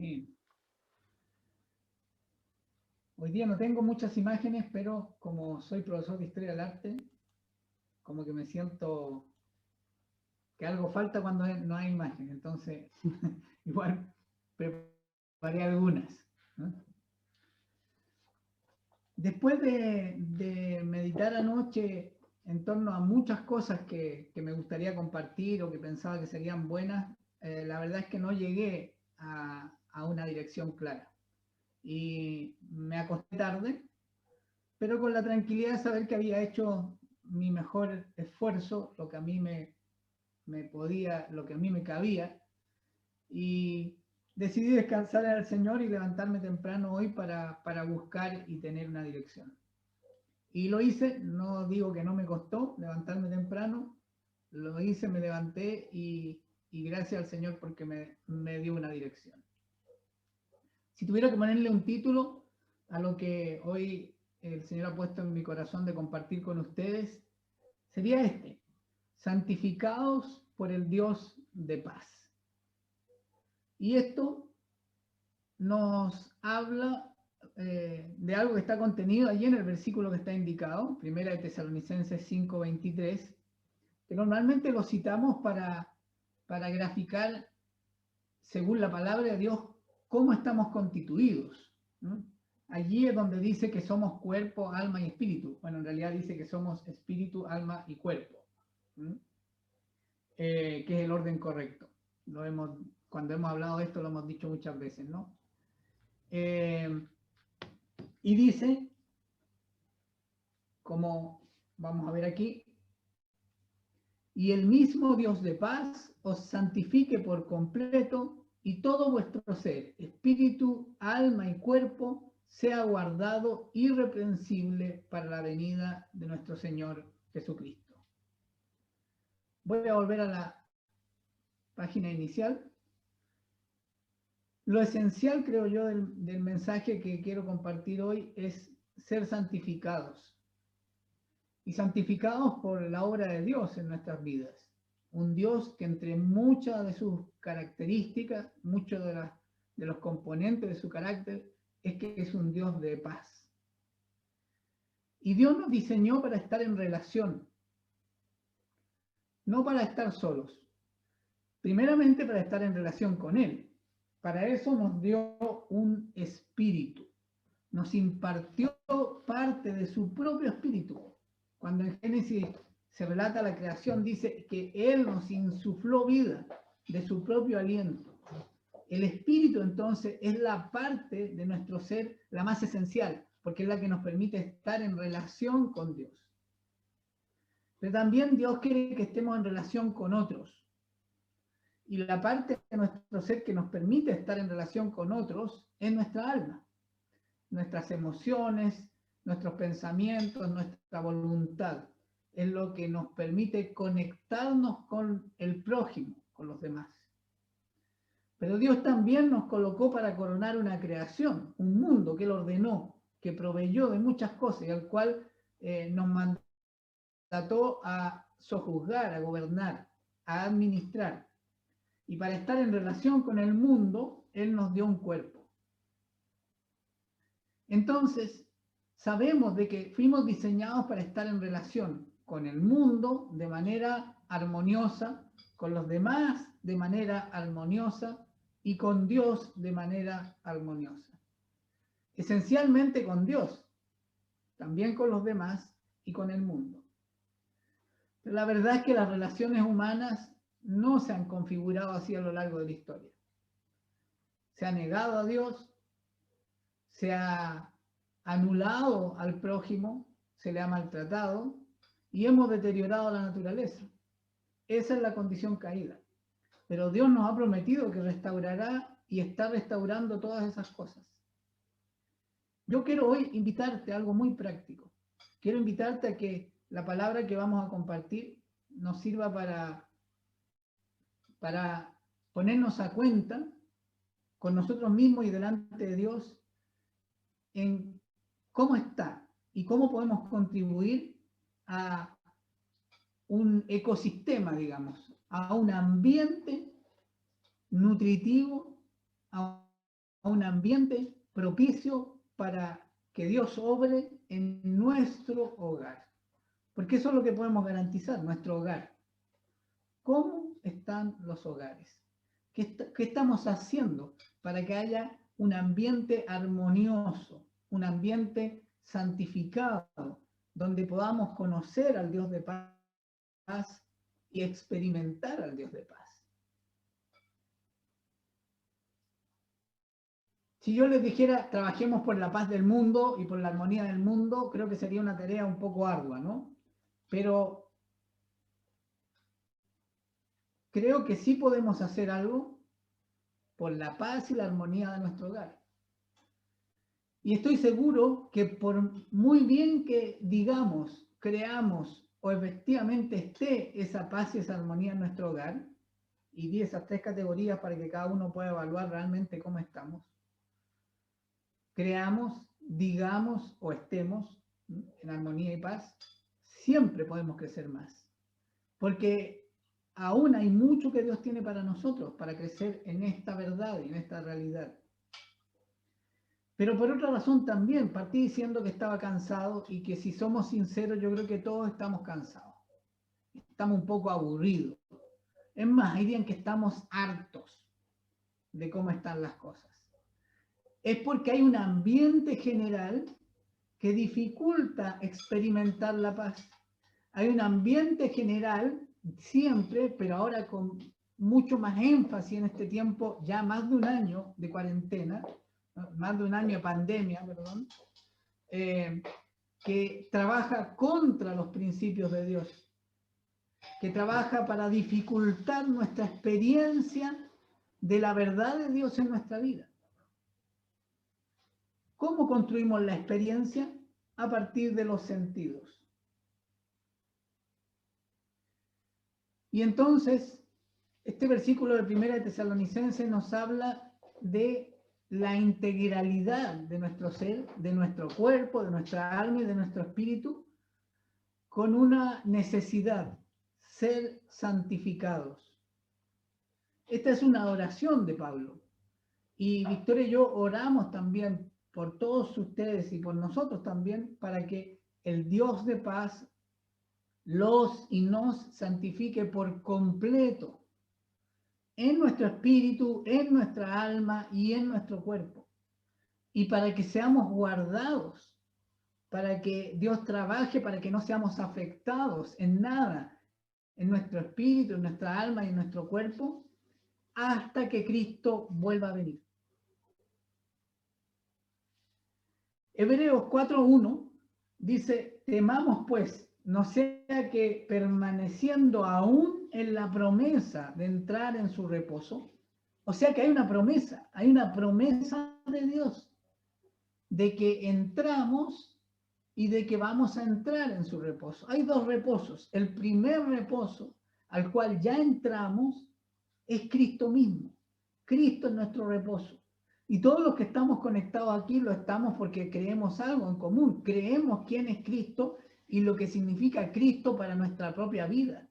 Amén. Hoy día no tengo muchas imágenes, pero como soy profesor de Historia del Arte, como que me siento que algo falta cuando no hay imagen. Entonces, igual preparé algunas, ¿no? Después de meditar anoche en torno a muchas cosas que me gustaría compartir o que pensaba que serían buenas, la verdad es que no llegué a una dirección clara. Y me acosté tarde, pero con la tranquilidad de saber que había hecho mi mejor esfuerzo, lo que a mí me podía, lo que a mí me cabía, y decidí descansar al Señor y levantarme temprano hoy para buscar y tener una dirección. Y lo hice, no digo que no me costó levantarme temprano, lo hice, me levanté y gracias al Señor porque me dio una dirección. Si tuviera que ponerle un título a lo que hoy el Señor ha puesto en mi corazón de compartir con ustedes, sería este: santificados por el Dios de paz. Y esto nos habla de algo que está contenido allí en el versículo que está indicado, 1 de Tesalonicenses 5:23, que normalmente lo citamos para graficar, según la palabra de Dios, cómo estamos constituidos, ¿no? Allí es donde dice que somos cuerpo, alma y espíritu. Bueno, en realidad dice que somos espíritu, alma y cuerpo, ¿no? Que es el orden correcto. Cuando hemos hablado de esto lo hemos dicho muchas veces, ¿no? Y dice, como vamos a ver aquí, y el mismo Dios de paz os santifique por completo, y todo vuestro ser, espíritu, alma y cuerpo, sea guardado irreprensible para la venida de nuestro Señor Jesucristo. Voy a volver a la página inicial. Lo esencial, creo yo, del mensaje que quiero compartir hoy es ser santificados. Y santificados por la obra de Dios en nuestras vidas. Un Dios que entre muchas de sus características, muchos de los componentes de su carácter, es que es un Dios de paz. Y Dios nos diseñó para estar en relación, no para estar solos. Primeramente para estar en relación con Él. Para eso nos dio un espíritu. Nos impartió parte de su propio espíritu. Cuando en Génesis se relata la creación, dice que Él nos insufló vida de su propio aliento. El espíritu, entonces, es la parte de nuestro ser, la más esencial, porque es la que nos permite estar en relación con Dios. Pero también Dios quiere que estemos en relación con otros. Y la parte de nuestro ser que nos permite estar en relación con otros es nuestra alma, nuestras emociones, nuestros pensamientos, nuestra voluntad. Es lo que nos permite conectarnos con el prójimo, con los demás. Pero Dios también nos colocó para coronar una creación, un mundo que Él ordenó, que proveyó de muchas cosas y al cual nos mandató a sojuzgar, a gobernar, a administrar. Y para estar en relación con el mundo, Él nos dio un cuerpo. Entonces, sabemos de que fuimos diseñados para estar en relación con el mundo de manera armoniosa, con los demás de manera armoniosa y con Dios de manera armoniosa. Esencialmente con Dios, también con los demás y con el mundo. Pero la verdad es que las relaciones humanas no se han configurado así a lo largo de la historia. Se ha negado a Dios, se ha anulado al prójimo, se le ha maltratado y hemos deteriorado la naturaleza. Esa es la condición caída. Pero Dios nos ha prometido que restaurará y está restaurando todas esas cosas. Yo quiero hoy invitarte a algo muy práctico. Quiero invitarte a que la palabra que vamos a compartir nos sirva para ponernos a cuenta con nosotros mismos y delante de Dios en cómo está y cómo podemos contribuir a un ecosistema, digamos, a un ambiente nutritivo, a un ambiente propicio para que Dios obre en nuestro hogar. Porque eso es lo que podemos garantizar, nuestro hogar. ¿Cómo están los hogares? ¿Qué estamos haciendo para que haya un ambiente armonioso, un ambiente santificado, donde podamos conocer al Dios de paz y experimentar al Dios de paz? Si yo les dijera, trabajemos por la paz del mundo y por la armonía del mundo, creo que sería una tarea un poco ardua, ¿no? Pero creo que sí podemos hacer algo por la paz y la armonía de nuestro hogar. Y estoy seguro que por muy bien que digamos, creamos o efectivamente esté esa paz y esa armonía en nuestro hogar, y di esas 3 categorías para que cada uno pueda evaluar realmente cómo estamos, creamos, digamos o estemos en armonía y paz, siempre podemos crecer más. Porque aún hay mucho que Dios tiene para nosotros, para crecer en esta verdad y en esta realidad. Pero por otra razón también, partí diciendo que estaba cansado y que si somos sinceros, yo creo que todos estamos cansados. Estamos un poco aburridos. Es más, hay días que estamos hartos de cómo están las cosas. Es porque hay un ambiente general que dificulta experimentar la paz. Hay un ambiente general siempre, pero ahora con mucho más énfasis en este tiempo, ya más de un año de cuarentena, más de un año de pandemia, perdón, que trabaja contra los principios de Dios, que trabaja para dificultar nuestra experiencia de la verdad de Dios en nuestra vida. ¿Cómo construimos la experiencia? A partir de los sentidos. Y entonces, este versículo de 1 de Tesalonicenses nos habla de la integralidad de nuestro ser, de nuestro cuerpo, de nuestra alma y de nuestro espíritu, con una necesidad, ser santificados. Esta es una oración de Pablo. Y Victoria y yo oramos también por todos ustedes y por nosotros también, para que el Dios de paz los y nos santifique por completo en nuestro espíritu, en nuestra alma y en nuestro cuerpo. Y para que seamos guardados, para que Dios trabaje, para que no seamos afectados en nada, en nuestro espíritu, en nuestra alma y en nuestro cuerpo, hasta que Cristo vuelva a venir. Hebreos 4:1 dice, temamos pues, no sea que permaneciendo aún en la promesa de entrar en su reposo, o sea que hay una promesa de Dios, de que entramos y de que vamos a entrar en su reposo. Hay 2 reposos. El primer reposo al cual ya entramos es Cristo mismo. Cristo es nuestro reposo. Y todos los que estamos conectados aquí lo estamos porque creemos algo en común. Creemos quién es Cristo y lo que significa Cristo para nuestra propia vida.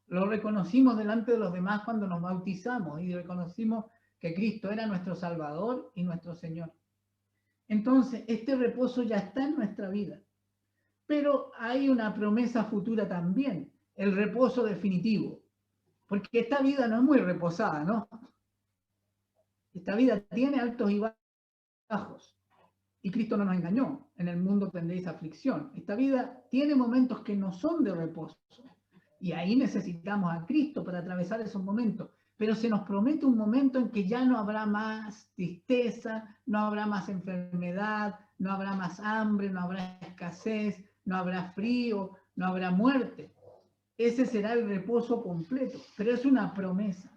Lo reconocimos delante de los demás cuando nos bautizamos y reconocimos que Cristo era nuestro Salvador y nuestro Señor. Entonces, este reposo ya está en nuestra vida. Pero hay una promesa futura también, el reposo definitivo. Porque esta vida no es muy reposada, ¿no? Esta vida tiene altos y bajos. Y Cristo no nos engañó. En el mundo tendréis aflicción. Esta vida tiene momentos que no son de reposo. Y ahí necesitamos a Cristo para atravesar esos momentos. Pero se nos promete un momento en que ya no habrá más tristeza, no habrá más enfermedad, no habrá más hambre, no habrá escasez, no habrá frío, no habrá muerte. Ese será el reposo completo, pero es una promesa.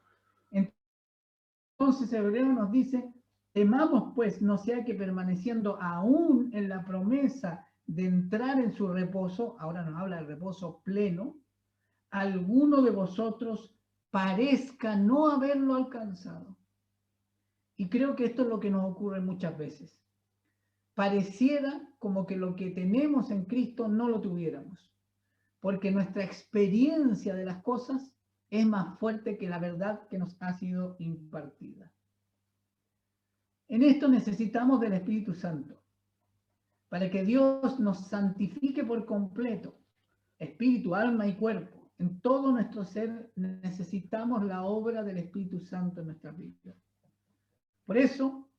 Entonces Hebreo nos dice, temamos pues, no sea que permaneciendo aún en la promesa de entrar en su reposo, ahora nos habla del reposo pleno, alguno de vosotros parezca no haberlo alcanzado. Y creo que esto es lo que nos ocurre muchas veces. Pareciera como que lo que tenemos en Cristo no lo tuviéramos, porque nuestra experiencia de las cosas es más fuerte que la verdad que nos ha sido impartida. En esto necesitamos del Espíritu Santo, para que Dios nos santifique por completo, espíritu, alma y cuerpo. En todo nuestro ser necesitamos la obra del Espíritu Santo en nuestra vida. Por eso,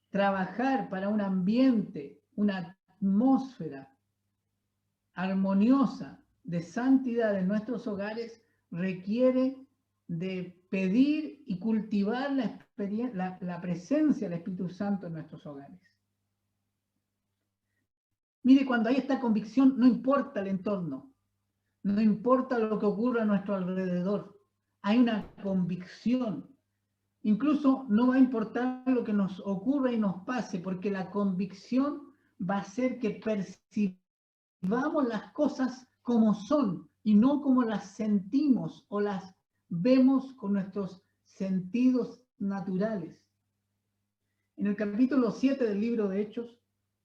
trabajar para un ambiente, una atmósfera armoniosa de santidad en nuestros hogares requiere de pedir y cultivar la presencia del Espíritu Santo en nuestros hogares. Mire, cuando hay esta convicción, no importa el entorno, no importa lo que ocurra a nuestro alrededor, hay una convicción. Incluso no va a importar lo que nos ocurra y nos pase, porque la convicción va a hacer que percibamos las cosas como son y no como las sentimos o las vemos con nuestros sentidos naturales. En el capítulo 7 del libro de Hechos,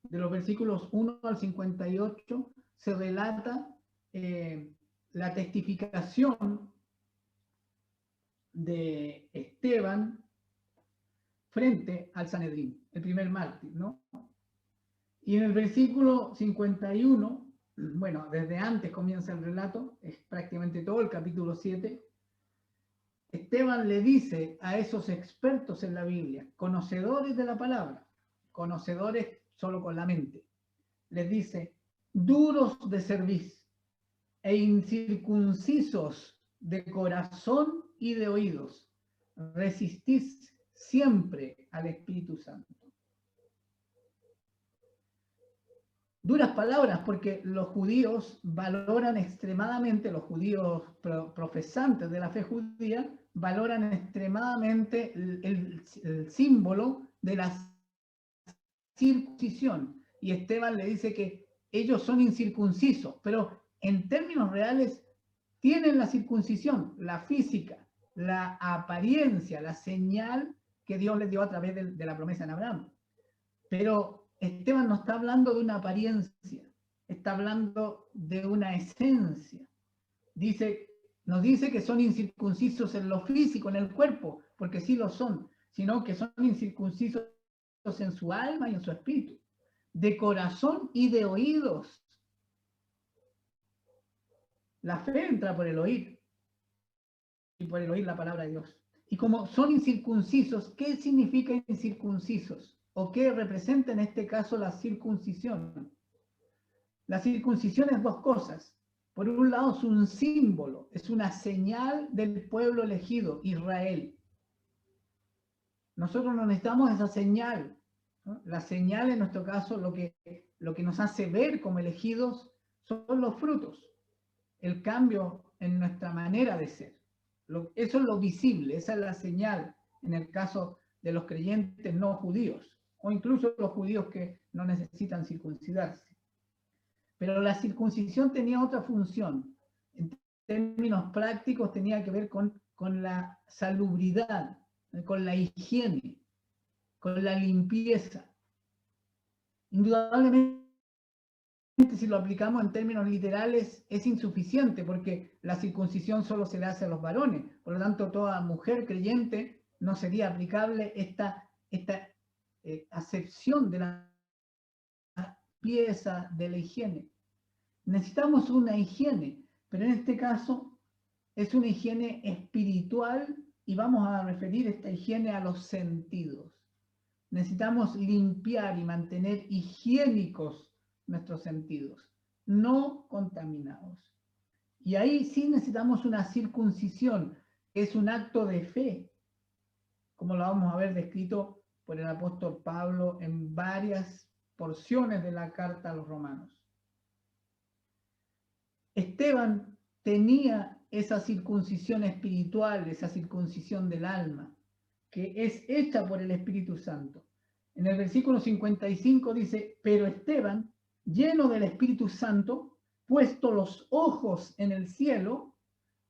de los versículos 1 al 58, se relata la testificación de Esteban frente al Sanedrín, el primer mártir, ¿no? Y en el versículo 51, bueno, desde antes comienza el relato, es prácticamente todo el capítulo 7, Esteban le dice a esos expertos en la Biblia, conocedores de la palabra, conocedores solo con la mente, les dice, duros de cerviz e incircuncisos de corazón y de oídos, resistís siempre al Espíritu Santo. Duras palabras, porque los judíos valoran extremadamente, los judíos profesantes de la fe judía, valoran extremadamente el símbolo de la circuncisión. Y Esteban le dice que ellos son incircuncisos, pero en términos reales tienen la circuncisión, la física, la apariencia, la señal que Dios les dio a través de la promesa en Abraham. Pero Esteban no está hablando de una apariencia, está hablando de una esencia. Nos dice que son incircuncisos en lo físico, en el cuerpo, porque sí lo son, sino que son incircuncisos en su alma y en su espíritu, de corazón y de oídos. La fe entra por el oír, y por el oír la palabra de Dios. Y como son incircuncisos, ¿qué significa incircuncisos? ¿O qué representa en este caso la circuncisión? La circuncisión es dos cosas. Por un lado es un símbolo, es una señal del pueblo elegido, Israel. Nosotros no necesitamos esa señal, ¿no? La señal en nuestro caso, lo que nos hace ver como elegidos son los frutos, el cambio en nuestra manera de ser. Eso es lo visible, esa es la señal en el caso de los creyentes no judíos, o incluso los judíos que no necesitan circuncidarse. Pero la circuncisión tenía otra función. En términos prácticos tenía que ver con la salubridad, con la higiene, con la limpieza. Indudablemente, si lo aplicamos en términos literales, es insuficiente, porque la circuncisión solo se le hace a los varones. Por lo tanto, toda mujer creyente no sería aplicable esta acepción de la limpieza, de la higiene. Necesitamos una higiene, pero en este caso es una higiene espiritual y vamos a referir esta higiene a los sentidos. Necesitamos limpiar y mantener higiénicos nuestros sentidos, no contaminados. Y ahí sí necesitamos una circuncisión, que es un acto de fe, como lo vamos a ver descrito por el apóstol Pablo en varias porciones de la carta a los romanos. Esteban tenía esa circuncisión espiritual, esa circuncisión del alma, que es hecha por el Espíritu Santo. En el versículo 55 dice, pero Esteban, lleno del Espíritu Santo, puesto los ojos en el cielo,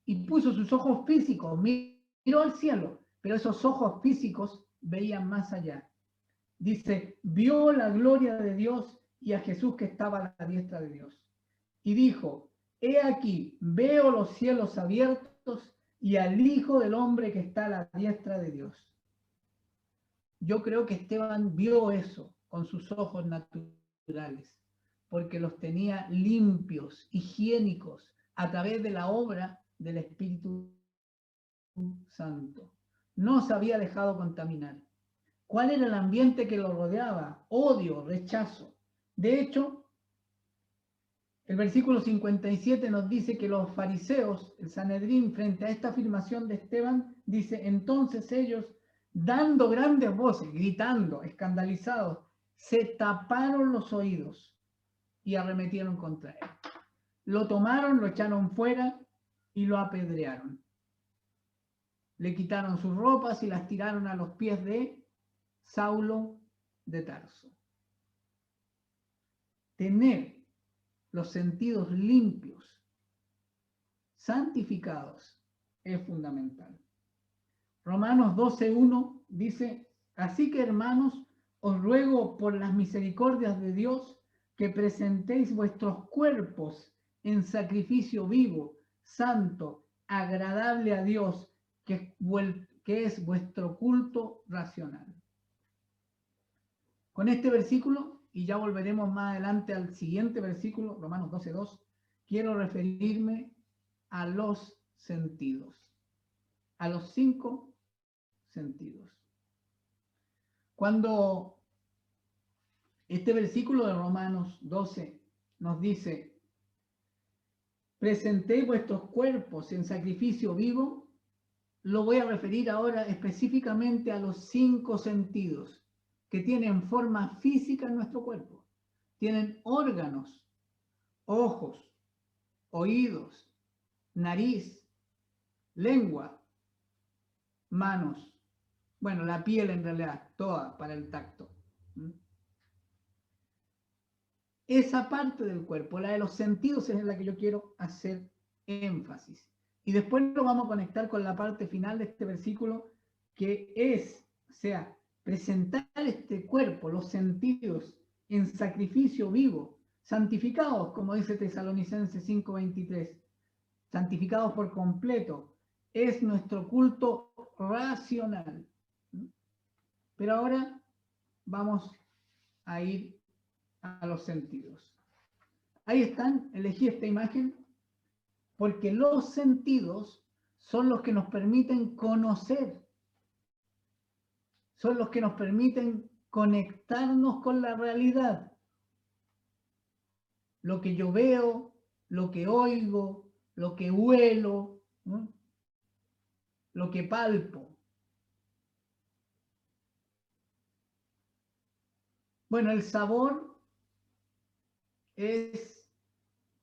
y puso sus ojos físicos, miró al cielo, pero esos ojos físicos veían más allá. Dice, vio la gloria de Dios y a Jesús que estaba a la diestra de Dios. Y dijo, he aquí, veo los cielos abiertos y al Hijo del Hombre que está a la diestra de Dios. yo creo que Esteban vio eso con sus ojos naturales, porque los tenía limpios, higiénicos, a través de la obra del Espíritu Santo. No se había dejado contaminar. ¿Cuál era el ambiente que lo rodeaba? Odio, rechazo. De hecho, el versículo 57 nos dice que los fariseos, el Sanedrín, frente a esta afirmación de Esteban, dice, entonces ellos, dando grandes voces, gritando, escandalizados, se taparon los oídos y arremetieron contra él. Lo tomaron, lo echaron fuera y lo apedrearon. Le quitaron sus ropas y las tiraron a los pies de Saulo de Tarso. Tener los sentidos limpios, santificados, es fundamental. Romanos 12:1 dice, así que hermanos, os ruego por las misericordias de Dios que presentéis vuestros cuerpos en sacrificio vivo, santo, agradable a Dios, que es vuestro culto racional. Con este versículo, y ya volveremos más adelante al siguiente versículo, Romanos 12:2, quiero referirme a los sentidos, a los 5 sentidos. Cuando este versículo de Romanos 12 nos dice, presentéis vuestros cuerpos en sacrificio vivo, lo voy a referir ahora específicamente a los 5 sentidos que tienen forma física en nuestro cuerpo. Tienen órganos, ojos, oídos, nariz, lengua, manos. Bueno, la piel en realidad, toda para el tacto. Esa parte del cuerpo, la de los sentidos, es en la que yo quiero hacer énfasis. Y después lo vamos a conectar con la parte final de este versículo, que es, o sea, presentar este cuerpo, los sentidos, en sacrificio vivo, santificados, como dice Tesalonicenses 5:23, santificados por completo, es nuestro culto racional. Pero ahora vamos a ir a los sentidos. Ahí están, elegí esta imagen, porque los sentidos son los que nos permiten conocer, son los que nos permiten conectarnos con la realidad. Lo que yo veo, lo que oigo, lo que huelo, ¿no? Lo que palpo. Bueno, el sabor es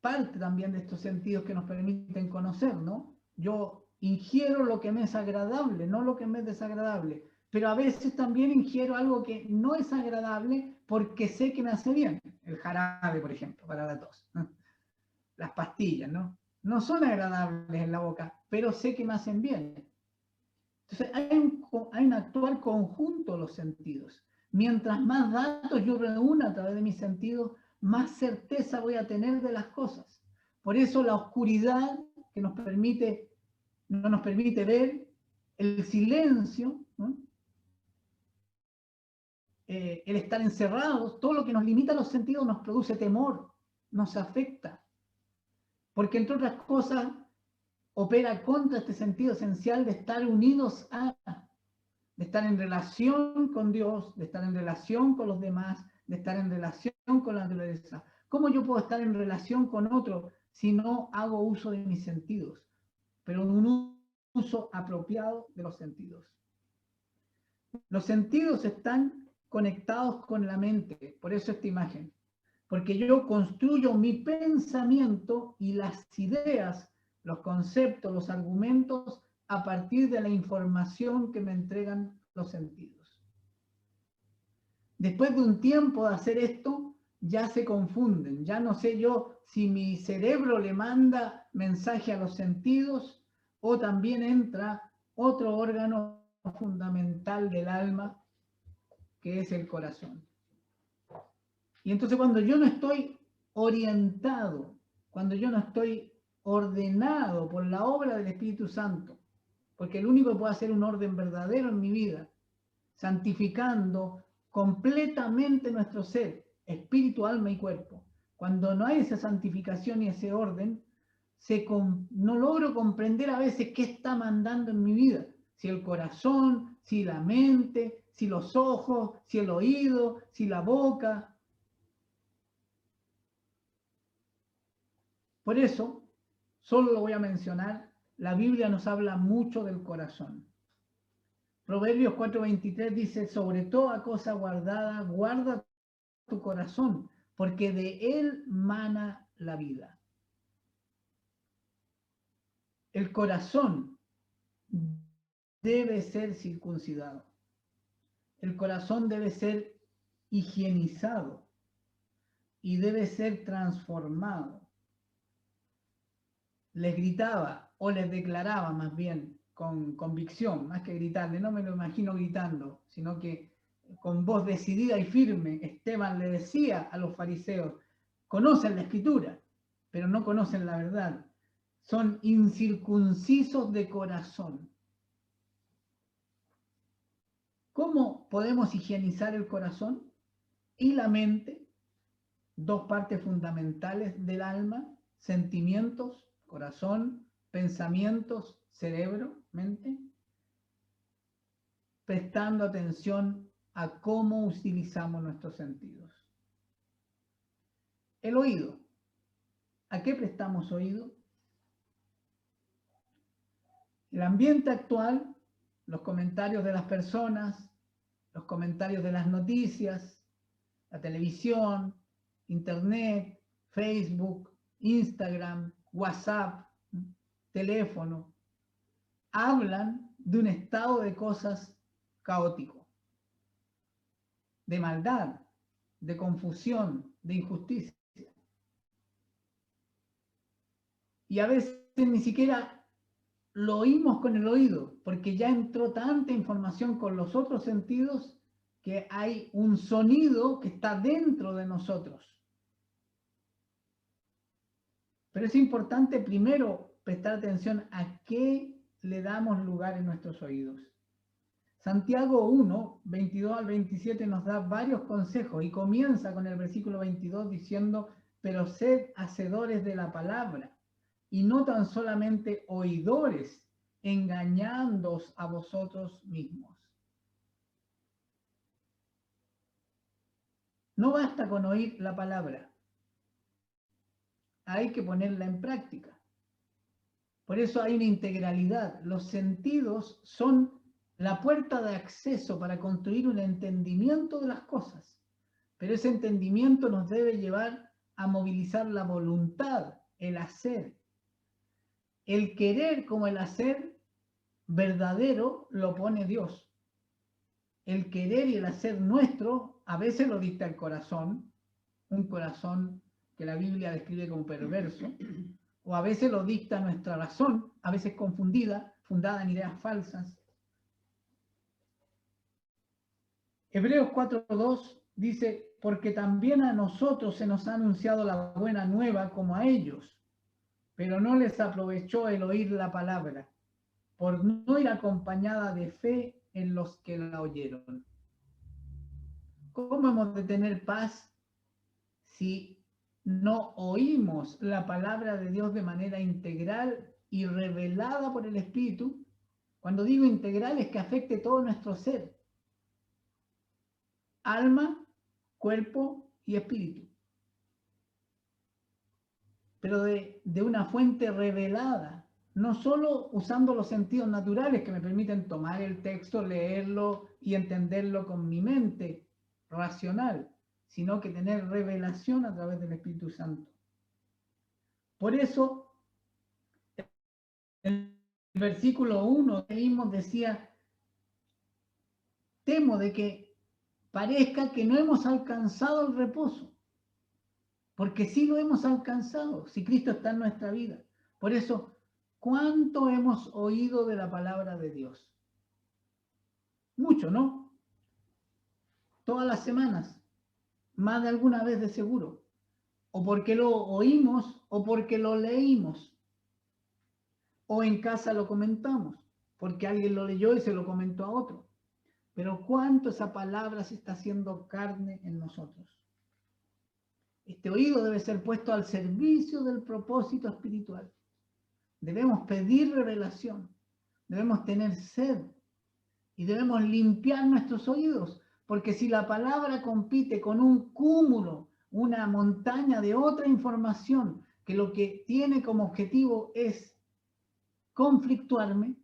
parte también de estos sentidos que nos permiten conocer, ¿no? Yo ingiero lo que me es agradable, no lo que me es desagradable, pero a veces también ingiero algo que no es agradable porque sé que me hace bien. El jarabe, por ejemplo, para la tos, ¿no? Las pastillas, ¿no? No son agradables en la boca, pero sé que me hacen bien. Entonces hay un actuar conjunto de los sentidos. Mientras más datos yo reúna a través de mis sentidos, más certeza voy a tener de las cosas. Por eso la oscuridad que no nos permite ver, el silencio, ¿no? El estar encerrados, todo lo que nos limita a los sentidos nos produce temor, nos afecta. Porque entre otras cosas, opera contra este sentido esencial de estar unidos de estar en relación con Dios, de estar en relación con los demás, de estar en relación con la naturaleza. ¿Cómo yo puedo estar en relación con otro si no hago uso de mis sentidos? Pero un uso apropiado de los sentidos. Los sentidos están conectados con la mente, por eso esta imagen. Porque yo construyo mi pensamiento y las ideas, los conceptos, los argumentos a partir de la información que me entregan los sentidos. Después de un tiempo de hacer esto, ya se confunden. Ya no sé yo si mi cerebro le manda mensaje a los sentidos o también entra otro órgano fundamental del alma, que es el corazón. Y entonces cuando yo no estoy orientado, cuando yo no estoy ordenado por la obra del Espíritu Santo, porque el único que puede hacer un orden verdadero en mi vida santificando completamente nuestro ser, espíritu, alma y cuerpo. Cuando no hay esa santificación y ese orden, no logro comprender a veces qué está mandando en mi vida. Si el corazón, si la mente, si los ojos, si el oído, si la boca. Por eso, solo lo voy a mencionar, la Biblia nos habla mucho del corazón. Proverbios 4:23 dice, sobre toda cosa guardada, guarda tu corazón, porque de él mana la vida. El corazón debe ser circuncidado. El corazón debe ser higienizado y debe ser transformado. Les gritaba o les declaraba más bien con convicción, más que gritarle, no me lo imagino gritando, sino que con voz decidida y firme, Esteban le decía a los fariseos, conocen la escritura, pero no conocen la verdad. Son incircuncisos de corazón. ¿Cómo podemos higienizar el corazón y la mente? Dos partes fundamentales del alma, sentimientos, corazón, pensamientos, cerebro, mente, prestando atención a cómo utilizamos nuestros sentidos. El oído. ¿A qué prestamos oído? El ambiente actual, los comentarios de las personas, los comentarios de las noticias, la televisión, Internet, Facebook, Instagram, WhatsApp, teléfono, hablan de un estado de cosas caótico, de maldad, de confusión, de injusticia. Y a veces ni siquiera lo oímos con el oído, porque ya entró tanta información con los otros sentidos que hay un sonido que está dentro de nosotros. Pero es importante primero prestar atención a qué le damos lugar en nuestros oídos. Santiago 1, 22 al 27 nos da varios consejos y comienza con el versículo 22 diciendo, pero sed hacedores de la palabra y no tan solamente oidores, engañándoos a vosotros mismos. No basta con oír la palabra, hay que ponerla en práctica. Por eso hay una integralidad. Los sentidos son la puerta de acceso para construir un entendimiento de las cosas. Pero ese entendimiento nos debe llevar a movilizar la voluntad, el hacer. El querer como el hacer verdadero lo pone Dios. El querer y el hacer nuestro a veces lo dicta el corazón, un corazón que la Biblia describe como perverso, o a veces lo dicta nuestra razón, a veces confundida, fundada en ideas falsas. Hebreos 4:2 dice, porque también a nosotros se nos ha anunciado la buena nueva como a ellos, pero no les aprovechó el oír la palabra, por no ir acompañada de fe en los que la oyeron. ¿Cómo hemos de tener paz si no oímos la palabra de Dios de manera integral y revelada por el Espíritu? Cuando digo integral es que afecte todo nuestro ser, alma, cuerpo y espíritu. Pero de una fuente revelada, no solo usando los sentidos naturales que me permiten tomar el texto, leerlo y entenderlo con mi mente racional, sino que tener revelación a través del Espíritu Santo. Por eso, en el versículo 1 leímos, decía, temo de que parezca que no hemos alcanzado el reposo, porque sí lo hemos alcanzado, si Cristo está en nuestra vida. Por eso, ¿cuánto hemos oído de la palabra de Dios? Mucho, ¿no? Todas las semanas, más de alguna vez de seguro. O porque lo oímos o porque lo leímos. O en casa lo comentamos, porque alguien lo leyó y se lo comentó a otro. pero cuánto esa palabra se está haciendo carne en nosotros. Este oído debe ser puesto al servicio del propósito espiritual. Debemos pedir revelación, debemos tener sed y debemos limpiar nuestros oídos, porque si la palabra compite con un cúmulo, una montaña de otra información, que lo que tiene como objetivo es conflictuarme,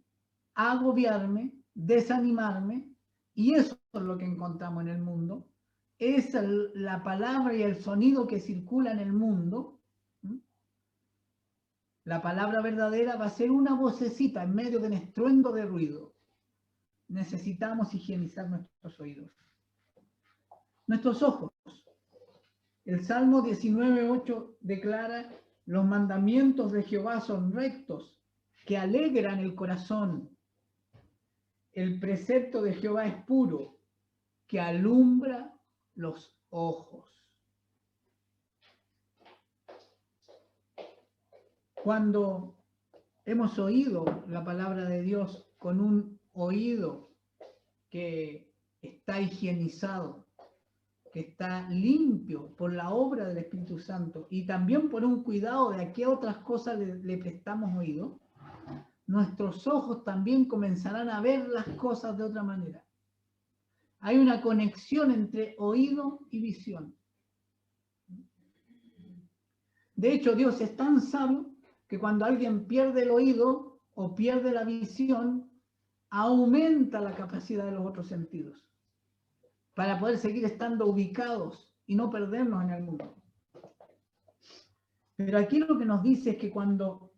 agobiarme, desanimarme, y eso es lo que encontramos en el mundo, es la palabra y el sonido que circula en el mundo. La palabra verdadera va a ser una vocecita en medio de un estruendo de ruido. Necesitamos higienizar nuestros oídos. Nuestros ojos. El Salmo 19:8 declara: los mandamientos de Jehová son rectos, que alegran el corazón. El precepto de Jehová es puro, que alumbra los ojos. Cuando hemos oído la palabra de Dios con un oído que está higienizado, que está limpio por la obra del Espíritu Santo y también por un cuidado de a qué otras cosas le prestamos oído, nuestros ojos también comenzarán a ver las cosas de otra manera. Hay una conexión entre oído y visión. De hecho, Dios es tan sabio que cuando alguien pierde el oído o pierde la visión, aumenta la capacidad de los otros sentidos para poder seguir estando ubicados y no perdernos en el mundo. Pero aquí lo que nos dice es que cuando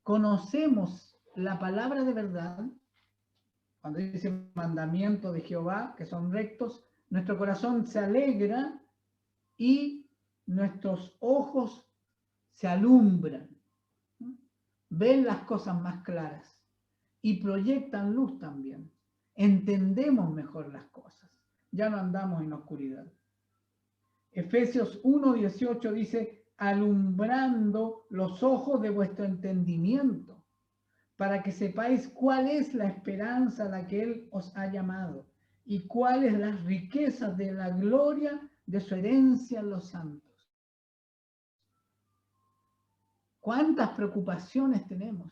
conocemos la palabra de verdad, cuando dice mandamiento de Jehová, que son rectos, nuestro corazón se alegra y nuestros ojos se alumbran, ven las cosas más claras y proyectan luz también. Entendemos mejor las cosas, ya no andamos en oscuridad. Efesios 1:18 dice: alumbrando los ojos de vuestro entendimiento, para que sepáis cuál es la esperanza a la que Él os ha llamado y cuáles las riquezas de la gloria de su herencia en los santos. ¿Cuántas preocupaciones tenemos?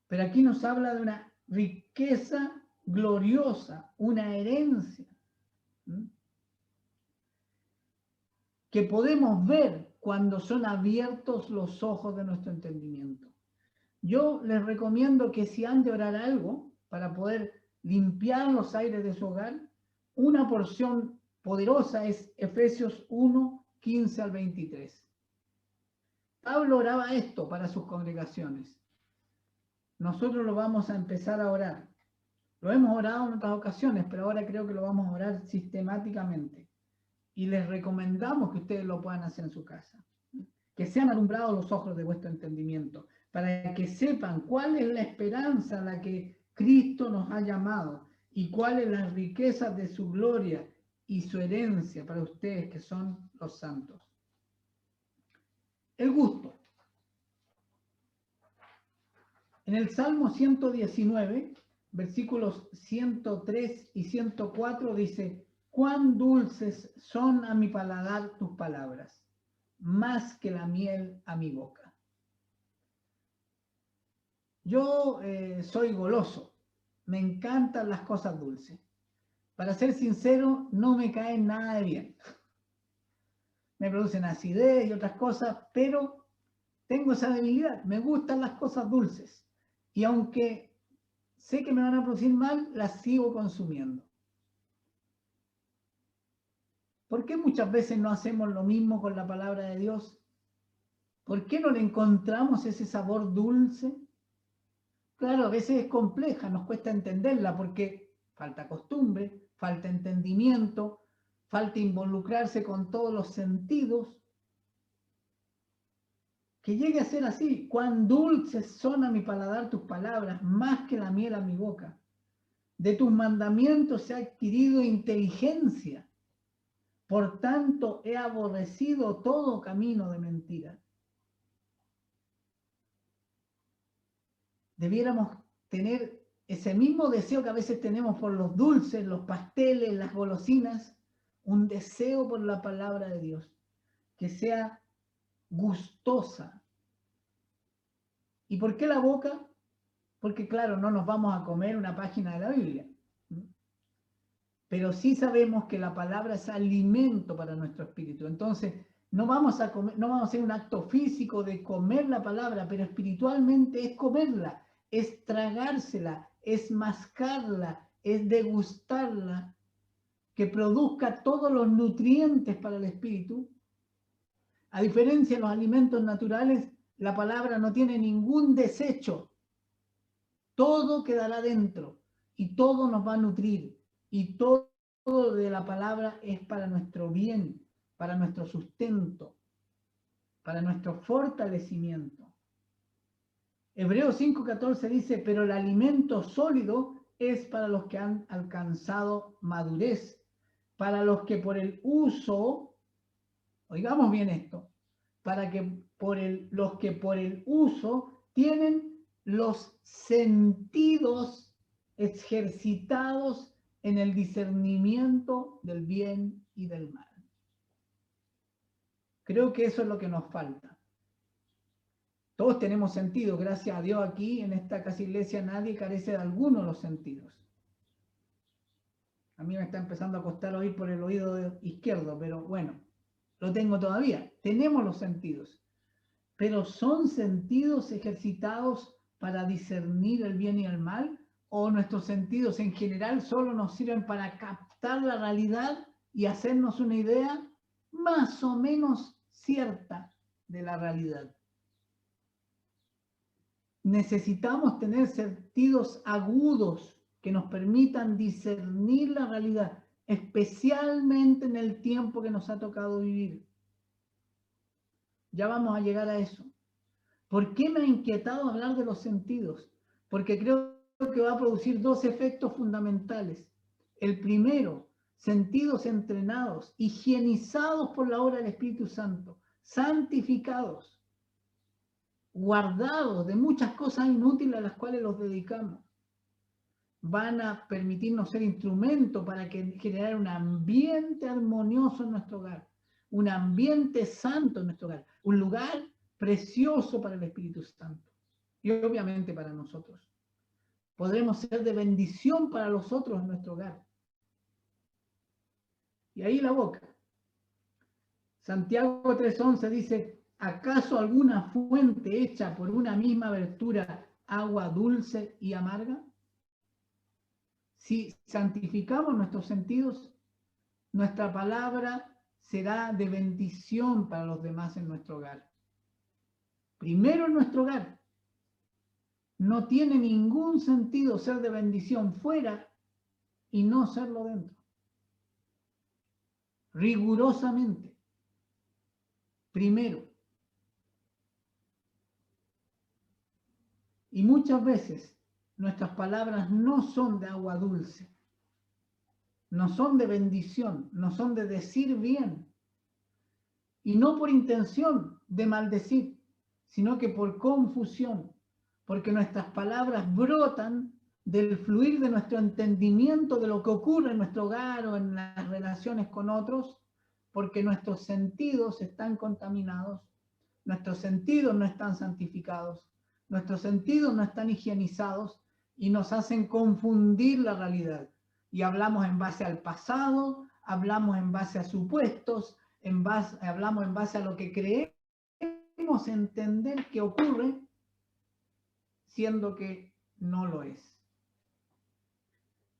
Pero aquí nos habla de una riqueza gloriosa, una herencia, que podemos ver cuando son abiertos los ojos de nuestro entendimiento. Yo les recomiendo que si han de orar algo para poder limpiar los aires de su hogar, una porción poderosa es Efesios 1:15 al 23. Pablo oraba esto para sus congregaciones. Nosotros lo vamos a empezar a orar. Lo hemos orado en otras ocasiones, pero ahora creo que lo vamos a orar sistemáticamente. Y les recomendamos que ustedes lo puedan hacer en su casa. Que sean alumbrados los ojos de vuestro entendimiento, para que sepan cuál es la esperanza a la que Cristo nos ha llamado y cuáles las riquezas de su gloria y su herencia para ustedes que son los santos. El gusto. En el Salmo 119, versículos 103 y 104 dice: cuán dulces son a mi paladar tus palabras, más que la miel a mi boca. Yo soy goloso, me encantan las cosas dulces. Para ser sincero, no me caen nada de bien. Me producen acidez y otras cosas, pero tengo esa debilidad, me gustan las cosas dulces. Y aunque sé que me van a producir mal, las sigo consumiendo. ¿Por qué muchas veces no hacemos lo mismo con la palabra de Dios? ¿Por qué no le encontramos ese sabor dulce? Claro, a veces es compleja, nos cuesta entenderla porque falta costumbre, falta entendimiento, falta involucrarse con todos los sentidos. Que llegue a ser así: cuán dulces son a mi paladar tus palabras, más que la miel a mi boca. De tus mandamientos he adquirido inteligencia, por tanto he aborrecido todo camino de mentira. Debiéramos tener ese mismo deseo que a veces tenemos por los dulces, los pasteles, las golosinas, un deseo por la palabra de Dios, que sea gustosa. ¿Y por qué la boca? Porque claro, no nos vamos a comer una página de la Biblia, pero sí sabemos que la palabra es alimento para nuestro espíritu. Entonces, no vamos a comer, no vamos a hacer un acto físico de comer la palabra, pero espiritualmente es comerla, es tragársela, es mascarla, es degustarla, que produzca todos los nutrientes para el espíritu. A diferencia de los alimentos naturales, la palabra no tiene ningún desecho. Todo quedará dentro y todo nos va a nutrir y todo de la palabra es para nuestro bien, para nuestro sustento, para nuestro fortalecimiento. Hebreos 5:14 dice, pero el alimento sólido es para los que han alcanzado madurez, para los que por el uso, oigamos bien esto, los que por el uso tienen los sentidos ejercitados en el discernimiento del bien y del mal. Creo que eso es lo que nos falta. Todos tenemos sentidos, gracias a Dios aquí en esta casa iglesia nadie carece de alguno de los sentidos. A mí me está empezando a costar oír por el oído izquierdo, pero bueno, lo tengo todavía. Tenemos los sentidos, pero ¿son sentidos ejercitados para discernir el bien y el mal? ¿O nuestros sentidos en general solo nos sirven para captar la realidad y hacernos una idea más o menos cierta de la realidad? Necesitamos tener sentidos agudos que nos permitan discernir la realidad, especialmente en el tiempo que nos ha tocado vivir. Ya vamos a llegar a eso. ¿Por qué me ha inquietado hablar de los sentidos? Porque creo que va a producir dos efectos fundamentales. El primero, sentidos entrenados, higienizados por la obra del Espíritu Santo, santificados, guardados de muchas cosas inútiles a las cuales los dedicamos. Van a permitirnos ser instrumento para generar un ambiente armonioso en nuestro hogar, un ambiente santo en nuestro hogar, un lugar precioso para el Espíritu Santo y obviamente para nosotros. Podremos ser de bendición para los otros en nuestro hogar. Y ahí la boca. Santiago 3:11 dice, ¿acaso alguna fuente hecha por una misma abertura agua dulce y amarga? Si santificamos nuestros sentidos, nuestra palabra será de bendición para los demás en nuestro hogar. Primero en nuestro hogar. No tiene ningún sentido ser de bendición fuera y no serlo dentro. Rigurosamente. Primero. Y muchas veces nuestras palabras no son de agua dulce, no son de bendición, no son de decir bien, y no por intención de maldecir, sino que por confusión, porque nuestras palabras brotan del fluir de nuestro entendimiento de lo que ocurre en nuestro hogar o en las relaciones con otros, porque nuestros sentidos están contaminados, nuestros sentidos no están santificados, nuestros sentidos no están higienizados y nos hacen confundir la realidad. Y hablamos en base al pasado, hablamos en base a supuestos, hablamos en base a lo que creemos entender que ocurre, siendo que no lo es.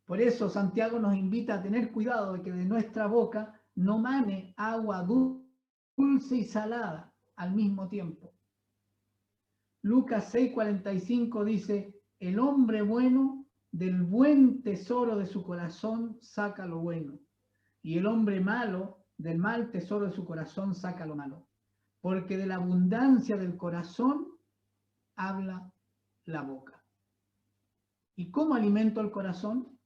Por eso Santiago nos invita a tener cuidado de que de nuestra boca no mane agua dulce y salada al mismo tiempo. Lucas 6:45 dice, el hombre bueno del buen tesoro de su corazón saca lo bueno, y el hombre malo del mal tesoro de su corazón saca lo malo, porque de la abundancia del corazón habla la boca. ¿Y cómo alimento el corazón?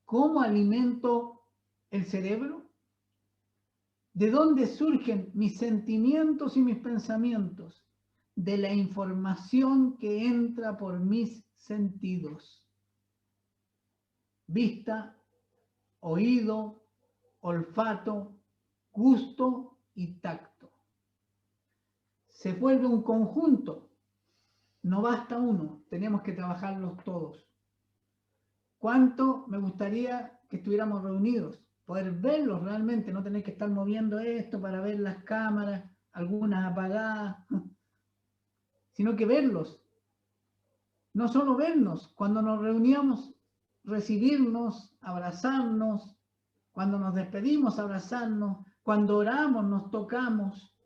¿Cómo alimento el cerebro? ¿De dónde surgen mis sentimientos y mis pensamientos? De la información que entra por mis sentidos. vista, oído, olfato, gusto y tacto. Se vuelve un conjunto, no basta uno, tenemos que trabajarlos todos. ¿Cuánto me gustaría que estuviéramos reunidos? Poder verlos realmente, no tener que estar moviendo esto para ver las cámaras, algunas apagadas, sino que verlos. No solo vernos, cuando nos reuníamos, recibirnos, abrazarnos, cuando nos despedimos, abrazarnos, cuando oramos, nos tocamos,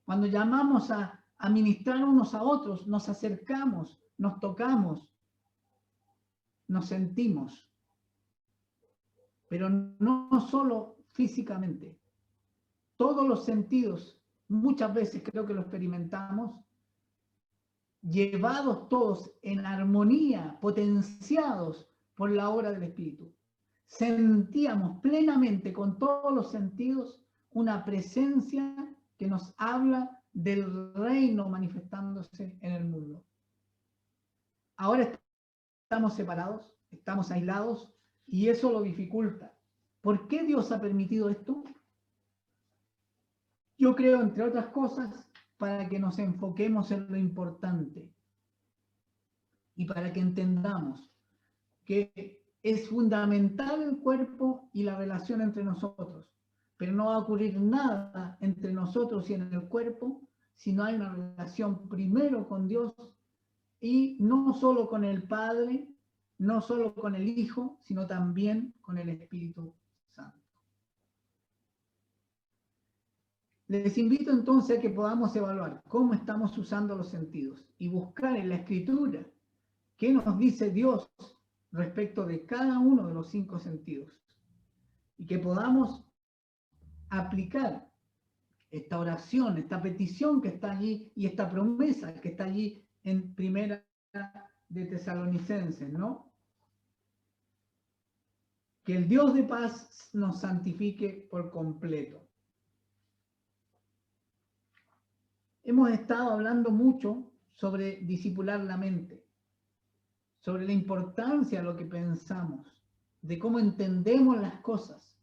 cuando llamamos a ministrar unos a otros, nos acercamos, nos tocamos, nos sentimos, pero no solo físicamente. Todos los sentidos, muchas veces creo que lo experimentamos, llevados todos en armonía, potenciados por la obra del Espíritu. Sentíamos plenamente con todos los sentidos una presencia que nos habla del reino manifestándose en el mundo. Ahora estamos separados, estamos aislados y eso lo dificulta. ¿Por qué Dios ha permitido esto? Yo creo, entre otras cosas, para que nos enfoquemos en lo importante y para que entendamos que es fundamental el cuerpo y la relación entre nosotros, pero no va a ocurrir nada entre nosotros y en el cuerpo si no hay una relación primero con Dios y no solo con el Padre, no solo con el Hijo, sino también con el Espíritu Santo. Les invito entonces a que podamos evaluar cómo estamos usando los sentidos y buscar en la Escritura qué nos dice Dios respecto de cada uno de los 5 sentidos y que podamos aplicar esta oración, esta petición que está allí y esta promesa que está allí en Primera de Tesalonicenses, ¿no? Que el Dios de paz nos santifique por completo. Hemos estado hablando mucho sobre disipular la mente, sobre la importancia de lo que pensamos, de cómo entendemos las cosas,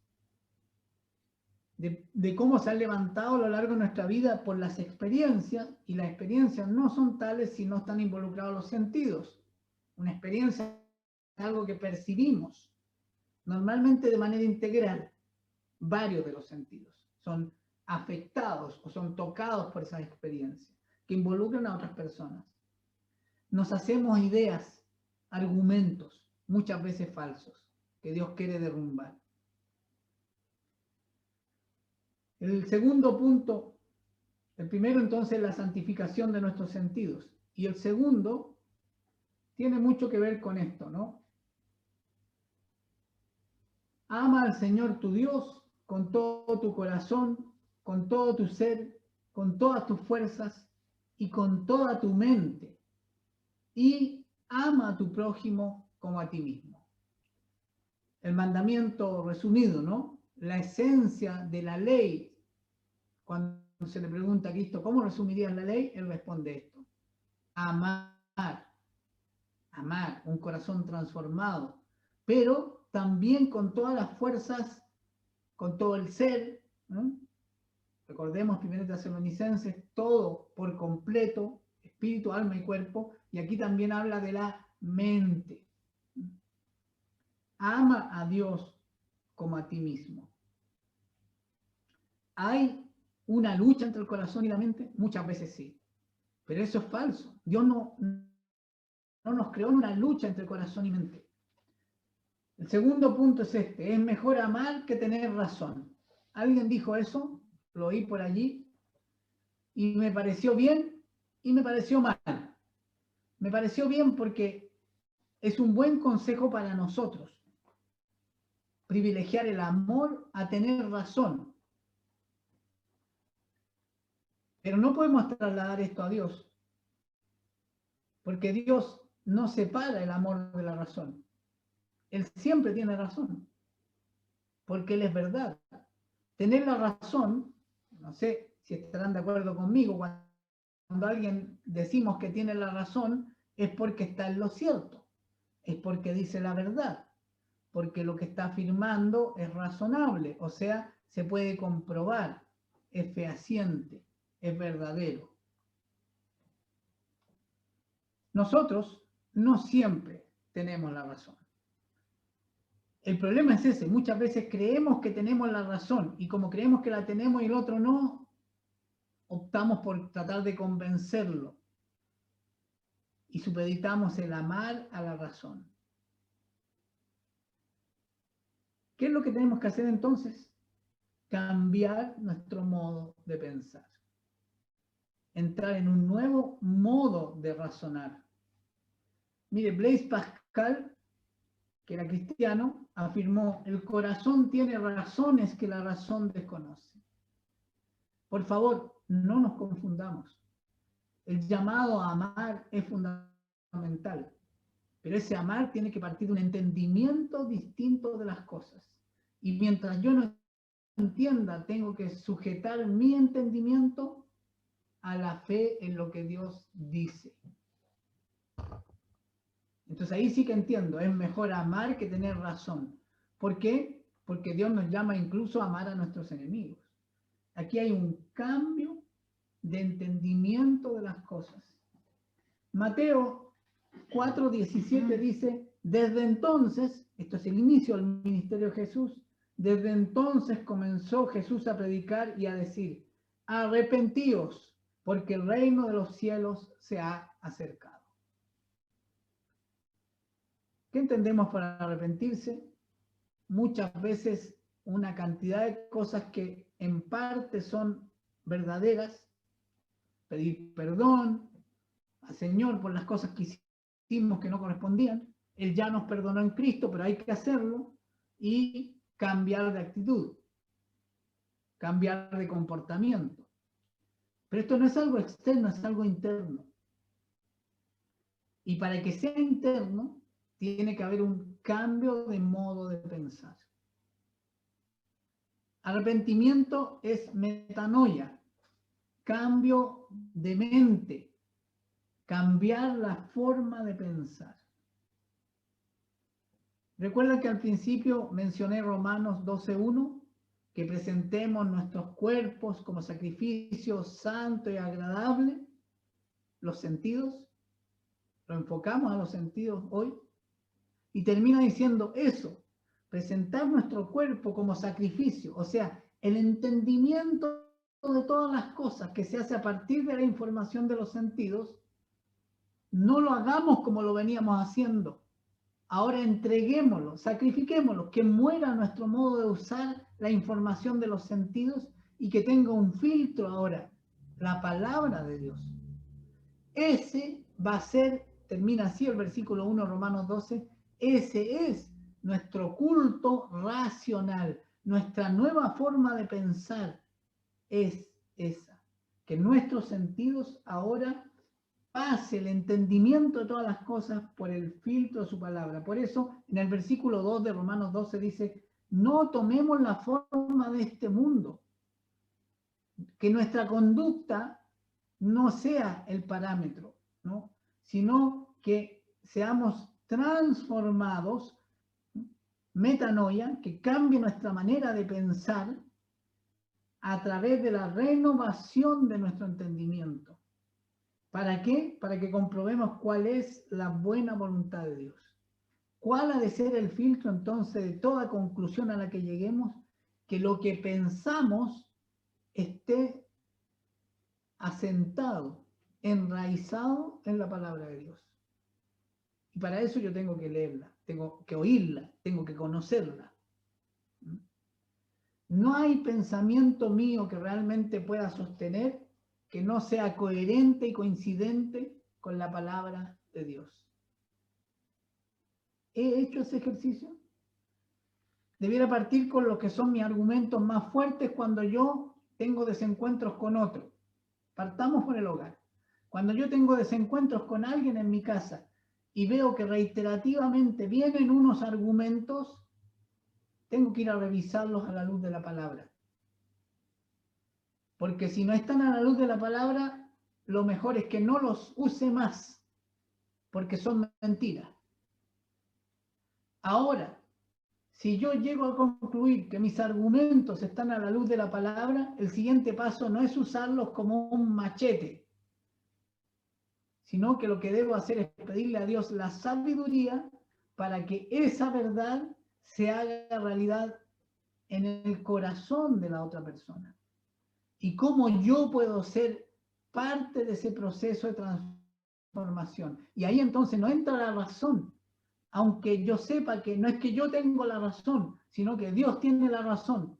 de cómo se han levantado a lo largo de nuestra vida por las experiencias, y las experiencias no son tales si no están involucrados los sentidos. Una experiencia es algo que percibimos, normalmente de manera integral. Varios de los sentidos son afectados o son tocados por esas experiencias que involucran a otras personas. Nos hacemos ideas, argumentos, muchas veces falsos, que Dios quiere derrumbar. El segundo punto, el primero entonces la santificación de nuestros sentidos, y el segundo tiene mucho que ver con esto, ¿no? Ama al Señor tu Dios con todo tu corazón, con todo tu ser, con todas tus fuerzas y con toda tu mente. Y ama a tu prójimo como a ti mismo. El mandamiento resumido, ¿no? La esencia de la ley. Cuando se le pregunta a Cristo, ¿cómo resumirías la ley? Él responde esto. Amar. Amar, un corazón transformado. Pero también con todas las fuerzas, con todo el ser, ¿no? Recordemos 1 Tesalonicenses, todo por completo, espíritu, alma y cuerpo, y aquí también habla de la mente. Ama a Dios como a ti mismo. ¿Hay una lucha entre el corazón y la mente? Muchas veces sí, pero eso es falso. Dios no nos creó en una lucha entre corazón y mente. El segundo punto es este: es mejor amar que tener razón. ¿Alguien dijo eso? Lo oí por allí y me pareció bien y me pareció mal. Me pareció bien porque es un buen consejo para nosotros privilegiar el amor a tener razón. Pero no podemos trasladar esto a Dios, porque Dios no separa el amor de la razón. Él siempre tiene razón, porque Él es verdad. Tener la razón, no sé si estarán de acuerdo conmigo, cuando alguien decimos que tiene la razón, es porque está en lo cierto, es porque dice la verdad. porque lo que está afirmando es razonable, o sea, se puede comprobar, es fehaciente, es verdadero. Nosotros no siempre tenemos la razón. El problema es ese, muchas veces creemos que tenemos la razón y como creemos que la tenemos y el otro no, optamos por tratar de convencerlo y supeditamos el amar a la razón. ¿Qué es lo que tenemos que hacer entonces? Cambiar nuestro modo de pensar. Entrar en un nuevo modo de razonar. Mire, Blaise Pascal, que era cristiano, afirmó: el corazón tiene razones que la razón desconoce. Por favor, no nos confundamos. El llamado a amar es fundamental, pero ese amar tiene que partir de un entendimiento distinto de las cosas. Y mientras yo no entienda, tengo que sujetar mi entendimiento a la fe en lo que Dios dice. Entonces ahí sí que entiendo, es mejor amar que tener razón. ¿Por qué? Porque Dios nos llama incluso a amar a nuestros enemigos. Aquí hay un cambio de entendimiento de las cosas. Mateo 4:17 dice: desde entonces, esto es el inicio del ministerio de Jesús, desde entonces comenzó Jesús a predicar y a decir: arrepentíos, porque el reino de los cielos se ha acercado. ¿Qué entendemos por arrepentirse? Muchas veces una cantidad de cosas que en parte son verdaderas, pedir perdón al Señor por las cosas que hicimos que no correspondían. Él ya nos perdonó en Cristo, pero hay que hacerlo y cambiar de actitud, cambiar de comportamiento. Pero esto no es algo externo, es algo interno. Y para que sea interno, tiene que haber un cambio de modo de pensar. Arrepentimiento es metanoia, cambio de mente, cambiar la forma de pensar. Recuerda que al principio mencioné Romanos 12:1, que presentemos nuestros cuerpos como sacrificio santo y agradable. Los sentidos, lo enfocamos a los sentidos hoy, y termina diciendo eso: presentar nuestro cuerpo como sacrificio, o sea, el entendimiento de todas las cosas que se hace a partir de la información de los sentidos, no lo hagamos como lo veníamos haciendo. Ahora entreguémoslo, sacrifiquémoslo, que muera nuestro modo de usar la información de los sentidos y que tenga un filtro ahora, la palabra de Dios. Ese va a ser, termina así el versículo 1, Romanos 12, ese es nuestro culto racional, nuestra nueva forma de pensar es esa, que nuestros sentidos ahora pase el entendimiento de todas las cosas por el filtro de su palabra. Por eso, en el versículo 2 de Romanos 12 dice: no tomemos la forma de este mundo, que nuestra conducta no sea el parámetro, ¿no? Sino que seamos transformados, metanoia, que cambie nuestra manera de pensar a través de la renovación de nuestro entendimiento. ¿Para qué? Para que comprobemos cuál es la buena voluntad de Dios. ¿Cuál ha de ser el filtro entonces de toda conclusión a la que lleguemos? Que lo que pensamos esté asentado, enraizado en la palabra de Dios. Y para eso yo tengo que leerla, tengo que oírla, tengo que conocerla. No hay pensamiento mío que realmente pueda sostener que no sea coherente y coincidente con la palabra de Dios. ¿He hecho ese ejercicio? Debiera partir con lo que son mis argumentos más fuertes cuando yo tengo desencuentros con otro. Partamos por el hogar. Cuando yo tengo desencuentros con alguien en mi casa y veo que reiterativamente vienen unos argumentos, tengo que ir a revisarlos a la luz de la palabra. Porque si no están a la luz de la palabra, lo mejor es que no los use más, porque son mentiras. Ahora, Si yo llego a concluir que mis argumentos están a la luz de la palabra, el siguiente paso no es usarlos como un machete, sino que lo que debo hacer es pedirle a Dios la sabiduría para que esa verdad se haga realidad en el corazón de la otra persona. Y cómo yo puedo ser parte de ese proceso de transformación. Y ahí entonces no entra la razón, aunque yo sepa que no es que yo tengo la razón, sino que Dios tiene la razón.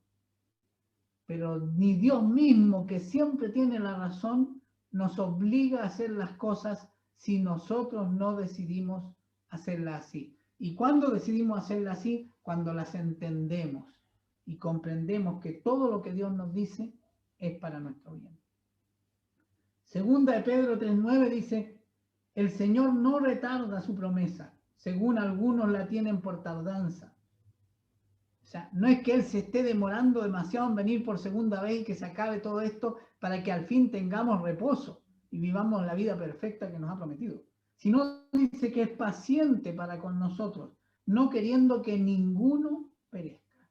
Pero ni Dios mismo, que siempre tiene la razón, nos obliga a hacer las cosas si nosotros no decidimos hacerlas así. ¿Y cuándo decidimos hacerlas así? Cuando las entendemos y comprendemos que todo lo que Dios nos dice es para nuestro bien. Segunda de Pedro 3:9 dice, el Señor no retarda su promesa, según algunos la tienen por tardanza. O sea, no es que Él se esté demorando demasiado en venir por segunda vez y que se acabe todo esto para que al fin tengamos reposo y vivamos la vida perfecta que nos ha prometido. Sino dice que es paciente para con nosotros, no queriendo que ninguno perezca,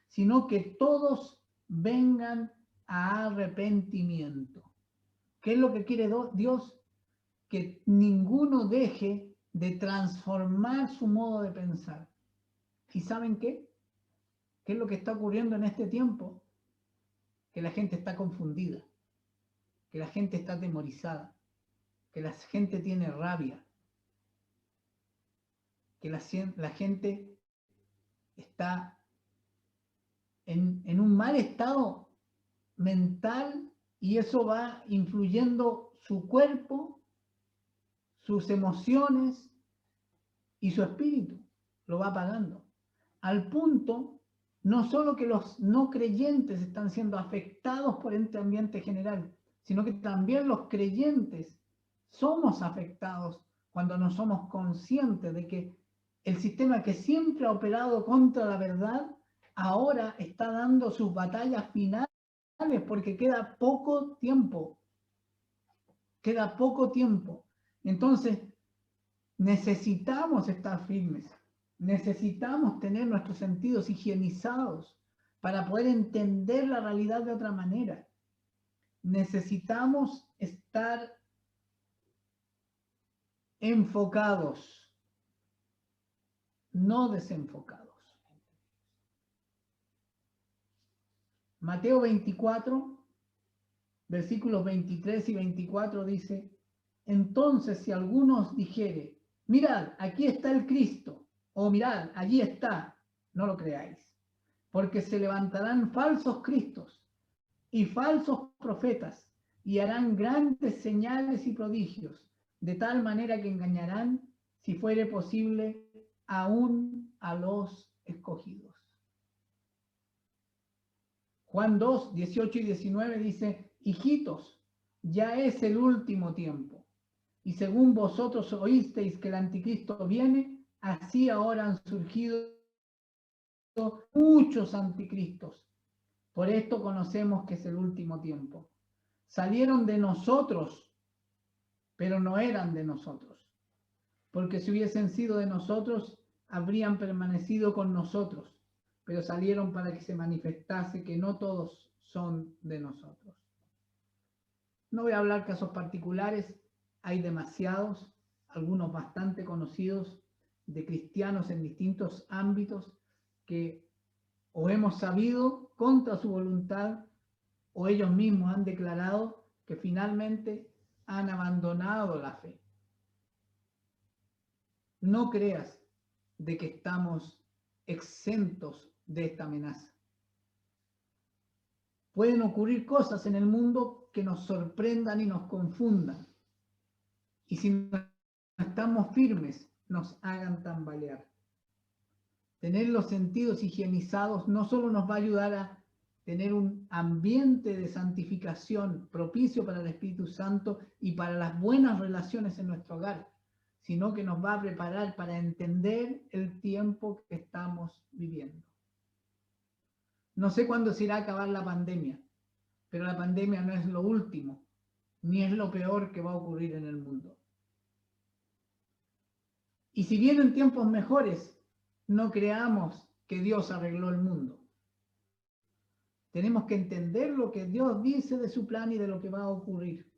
sino que todos vengan a arrepentimiento. ¿Qué es lo que quiere Dios? Que ninguno deje de transformar su modo de pensar. ¿Y saben qué? ¿Qué es lo que está ocurriendo en este tiempo? Que la gente está confundida, que la gente está atemorizada, que la gente tiene rabia, que la gente está en un mal estado mental y eso va influyendo su cuerpo, sus emociones y su espíritu. Lo va apagando. Al punto, no solo que los no creyentes están siendo afectados por este ambiente general, sino que también los creyentes somos afectados cuando no somos conscientes de que el sistema que siempre ha operado contra la verdad ahora está dando sus batallas finales porque queda poco tiempo. Queda poco tiempo. Entonces, necesitamos estar firmes. Necesitamos tener nuestros sentidos higienizados para poder entender la realidad de otra manera. Necesitamos estar enfocados, no desenfocados. Mateo 24, versículos 23 y 24 dice, entonces si algunos dijere, mirad, aquí está el Cristo, o mirad, allí está, no lo creáis, porque se levantarán falsos cristos y falsos profetas, y harán grandes señales y prodigios, de tal manera que engañarán, si fuere posible, aún a los escogidos. Juan 2, 18 y 19 dice, hijitos, ya es el último tiempo, y según vosotros oísteis que el anticristo viene, así ahora han surgido muchos anticristos. Por esto conocemos que es el último tiempo. Salieron de nosotros, pero no eran de nosotros. Porque si hubiesen sido de nosotros, habrían permanecido con nosotros. Pero salieron para que se manifestase que no todos son de nosotros. No voy a hablar casos particulares, hay demasiados, algunos bastante conocidos, de cristianos en distintos ámbitos que o hemos sabido contra su voluntad o ellos mismos han declarado que finalmente han abandonado la fe. No creas de que estamos exentos de esta amenaza. Pueden ocurrir cosas en el mundo que nos sorprendan y nos confundan. Y si no estamos firmes, nos hagan tambalear. Tener los sentidos higienizados no solo nos va a ayudar a tener un ambiente de santificación propicio para el Espíritu Santo y para las buenas relaciones en nuestro hogar, sino que nos va a preparar para entender el tiempo que estamos viviendo. No sé cuándo se irá a acabar la pandemia, pero la pandemia no es lo último, ni es lo peor que va a ocurrir en el mundo. Y si vienen tiempos mejores, no creamos que Dios arregló el mundo. Tenemos que entender lo que Dios dice de su plan y de lo que va a ocurrir.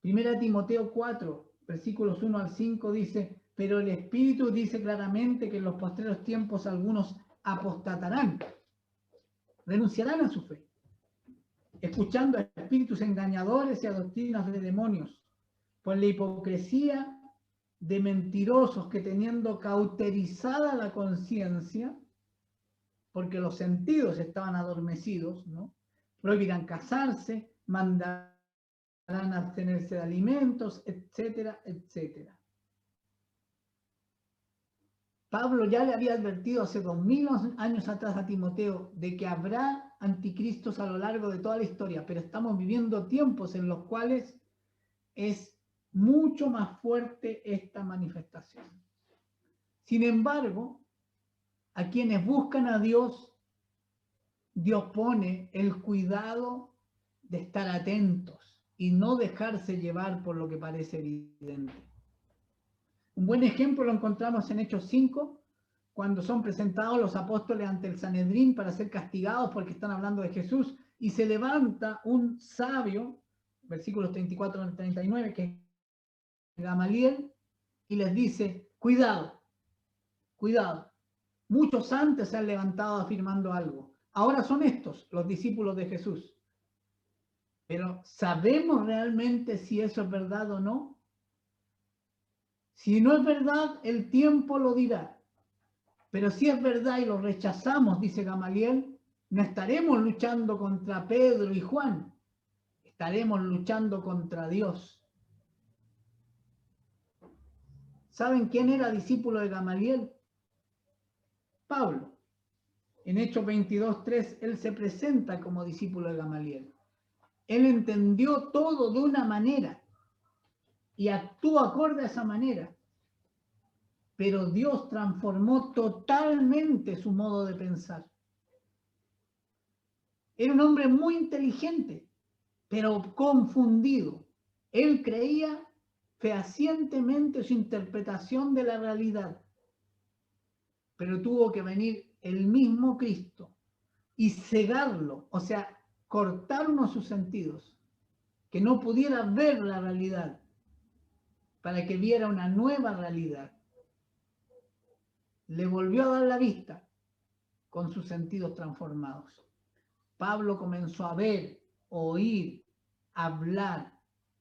Primera Timoteo 4, versículos 1 al 5 dice, pero el Espíritu dice claramente que en los postreros tiempos algunos apostatarán, renunciarán a su fe, escuchando a espíritus engañadores y a doctrinas de demonios, por la hipocresía de mentirosos que teniendo cauterizada la conciencia, porque los sentidos estaban adormecidos, ¿no? Prohibirán casarse, mandarán abstenerse de alimentos, etcétera, etcétera. Pablo ya le había advertido hace 2000 años atrás a Timoteo de que habrá anticristos a lo largo de toda la historia, pero estamos viviendo tiempos en los cuales es mucho más fuerte esta manifestación. Sin embargo, a quienes buscan a Dios, Dios pone el cuidado de estar atentos y no dejarse llevar por lo que parece evidente. Un buen ejemplo lo encontramos en Hechos 5, cuando son presentados los apóstoles ante el Sanedrín para ser castigados porque están hablando de Jesús, y se levanta un sabio, versículos 34 al 39, que es Gamaliel, y les dice, cuidado, cuidado. Muchos antes se han levantado afirmando algo. Ahora son estos los discípulos de Jesús. Pero ¿sabemos realmente si eso es verdad o no? Si no es verdad, el tiempo lo dirá. Pero si es verdad y lo rechazamos, dice Gamaliel, no estaremos luchando contra Pedro y Juan. Estaremos luchando contra Dios. ¿Saben quién era discípulo de Gamaliel? Pablo. En Hechos 22:3, él se presenta como discípulo de Gamaliel. Él entendió todo de una manera y actuó acorde a esa manera. Pero Dios transformó totalmente su modo de pensar. Era un hombre muy inteligente, pero confundido. Él creía fehacientemente su interpretación de la realidad. Pero tuvo que venir el mismo Cristo y cegarlo, o sea, cortar uno de sus sentidos, que no pudiera ver la realidad, para que viera una nueva realidad. Le volvió a dar la vista con sus sentidos transformados. Pablo comenzó a ver, oír, hablar,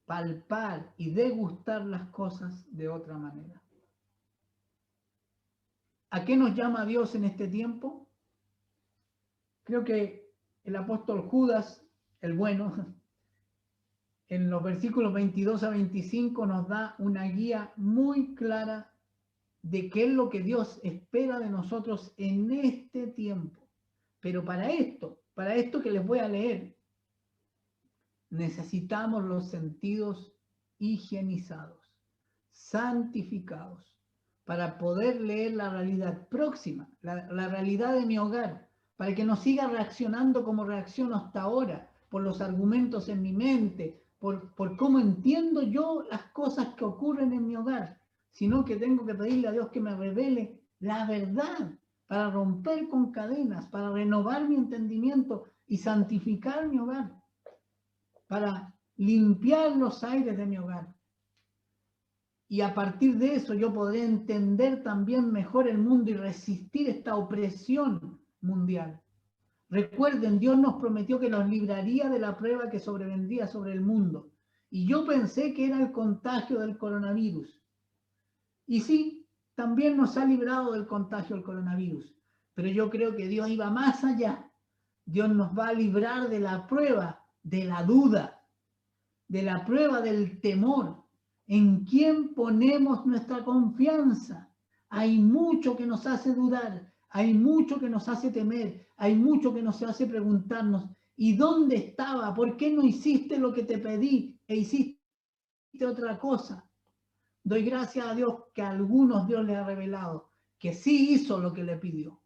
palpar y degustar las cosas de otra manera. ¿A qué nos llama Dios en este tiempo? Creo que el apóstol Judas, el bueno, en los versículos 22 a 25 nos da una guía muy clara de qué es lo que Dios espera de nosotros en este tiempo. Pero para esto que les voy a leer, necesitamos los sentidos higienizados, santificados, para poder leer la realidad próxima, la realidad de mi hogar, para que no siga reaccionando como reacciono hasta ahora, por los argumentos en mi mente, por cómo entiendo yo las cosas que ocurren en mi hogar, sino que tengo que pedirle a Dios que me revele la verdad para romper con cadenas, para renovar mi entendimiento y santificar mi hogar, para limpiar los aires de mi hogar. Y a partir de eso yo podré entender también mejor el mundo y resistir esta opresión mundial. Recuerden, Dios nos prometió que nos libraría de la prueba que sobrevendría sobre el mundo. Y yo pensé que era el contagio del coronavirus. Y sí, también nos ha librado del contagio del coronavirus. Pero yo creo que Dios iba más allá. Dios nos va a librar de la prueba, de la duda, de la prueba del temor. ¿En quién ponemos nuestra confianza? Hay mucho que nos hace dudar, hay mucho que nos hace temer, hay mucho que nos hace preguntarnos, ¿y dónde estaba? ¿Por qué no hiciste lo que te pedí e hiciste otra cosa? Doy gracias a Dios que a algunos Dios les ha revelado que sí hizo lo que le pidió,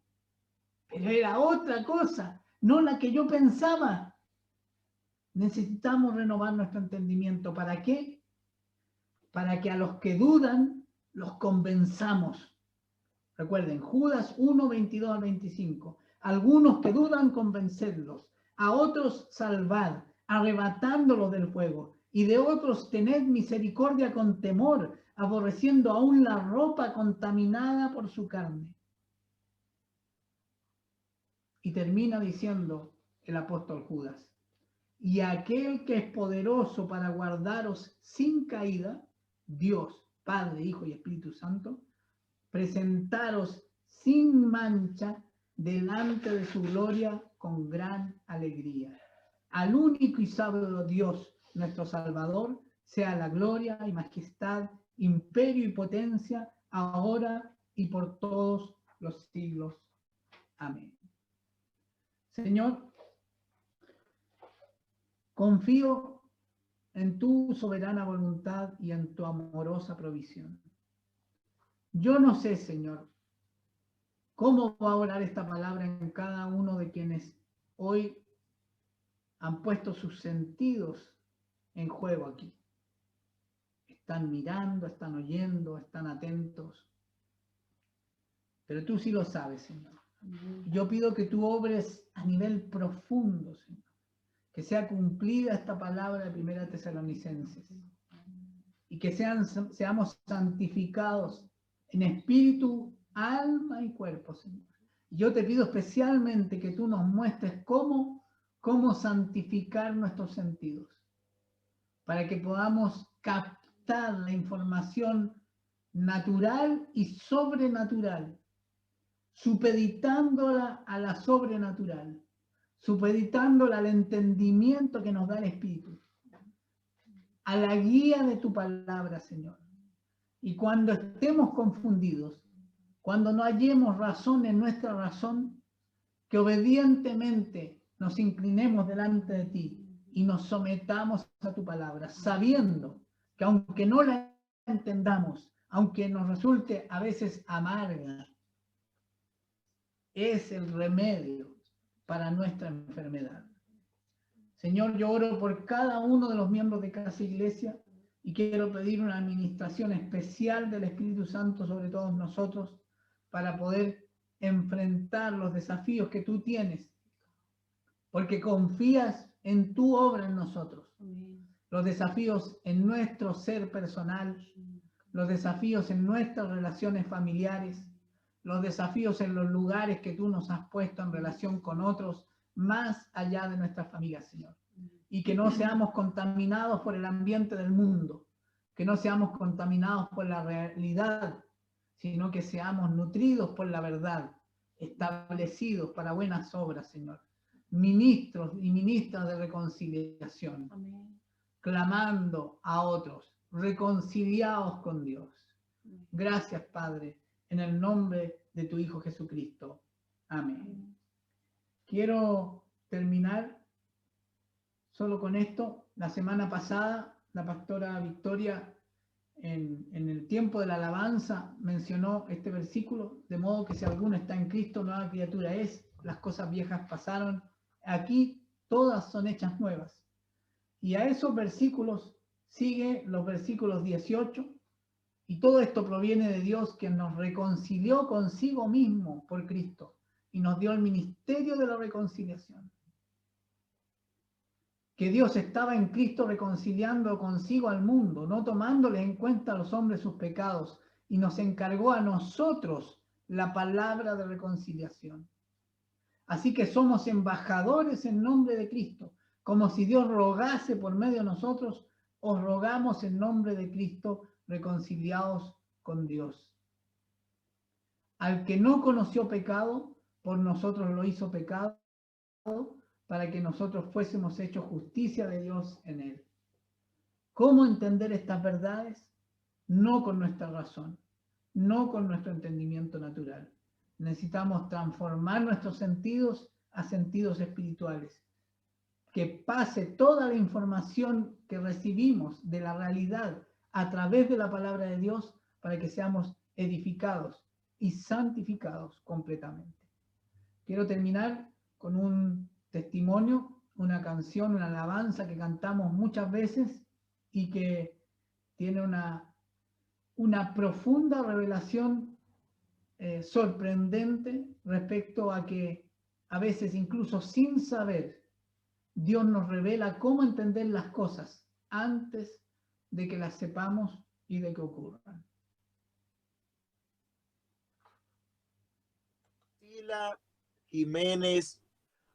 pero era otra cosa, no la que yo pensaba. Necesitamos renovar nuestro entendimiento. ¿Para qué? Para que a los que dudan los convenzamos. Recuerden, Judas 1, 22 al 25. Algunos que dudan, convencedlos. A otros salvad, arrebatándolos del fuego. Y de otros tened misericordia con temor, aborreciendo aún la ropa contaminada por su carne. Y termina diciendo el apóstol Judas: y aquel que es poderoso para guardaros sin caída, Dios, Padre, Hijo y Espíritu Santo, presentaros sin mancha delante de su gloria con gran alegría. Al único y sabio Dios, nuestro Salvador, sea la gloria y majestad, imperio y potencia, ahora y por todos los siglos. Amén. Señor, confío en tu soberana voluntad y en tu amorosa provisión. Yo no sé, Señor, cómo va a orar esta palabra en cada uno de quienes hoy han puesto sus sentidos en juego aquí. Están mirando, están oyendo, están atentos. Pero tú sí lo sabes, Señor. Yo pido que tú obres a nivel profundo, Señor. Que sea cumplida esta palabra de 1 Tesalonicenses. Y que seamos santificados en espíritu, alma y cuerpo, Señor. Yo te pido especialmente que tú nos muestres cómo santificar nuestros sentidos, para que podamos captar la información natural y sobrenatural, supeditándola a la sobrenatural, supeditándola al entendimiento que nos da el Espíritu, a la guía de tu palabra, Señor. Y cuando estemos confundidos, cuando no hallemos razón en nuestra razón, que obedientemente nos inclinemos delante de ti y nos sometamos a tu palabra, sabiendo que aunque no la entendamos, aunque nos resulte a veces amarga, es el remedio para nuestra enfermedad. Señor, yo oro por cada uno de los miembros de Casa Iglesia y quiero pedir una administración especial del Espíritu Santo sobre todos nosotros para poder enfrentar los desafíos que tú tienes, porque confías en tu obra en nosotros. Los desafíos en nuestro ser personal, los desafíos en nuestras relaciones familiares, los desafíos en los lugares que tú nos has puesto en relación con otros, más allá de nuestras familias, Señor. Y que no seamos contaminados por el ambiente del mundo, que no seamos contaminados por la realidad, sino que seamos nutridos por la verdad, establecidos para buenas obras, Señor. Ministros y ministras de reconciliación. Amén. Clamando a otros, reconciliados con Dios. Gracias, Padre, en el nombre de tu Hijo Jesucristo. Amén. Quiero terminar solo con esto. La semana pasada, la pastora Victoria, en el tiempo de la alabanza, mencionó este versículo, de modo que si alguno está en Cristo, nueva criatura es, las cosas viejas pasaron, aquí todas son hechas nuevas. Y a esos versículos sigue los versículos 18, y todo esto proviene de Dios, quien nos reconcilió consigo mismo por Cristo y nos dio el ministerio de la reconciliación. Que Dios estaba en Cristo reconciliando consigo al mundo, no tomándole en cuenta a los hombres sus pecados, y nos encargó a nosotros la palabra de reconciliación. Así que somos embajadores en nombre de Cristo, como si Dios rogase por medio de nosotros, os rogamos en nombre de Cristo, reconciliados con Dios. Al que no conoció pecado, por nosotros lo hizo pecado, para que nosotros fuésemos hechos justicia de Dios en él. ¿Cómo entender estas verdades? No con nuestra razón, no con nuestro entendimiento natural. Necesitamos transformar nuestros sentidos a sentidos espirituales. Que pase toda la información que recibimos de la realidad a través de la palabra de Dios para que seamos edificados y santificados completamente. Quiero terminar con un testimonio, una canción, una alabanza que cantamos muchas veces y que tiene una profunda revelación sorprendente respecto a que a veces incluso sin saber, Dios nos revela cómo entender las cosas antes de que las sepamos y de que ocurran. Priscila Jiménez.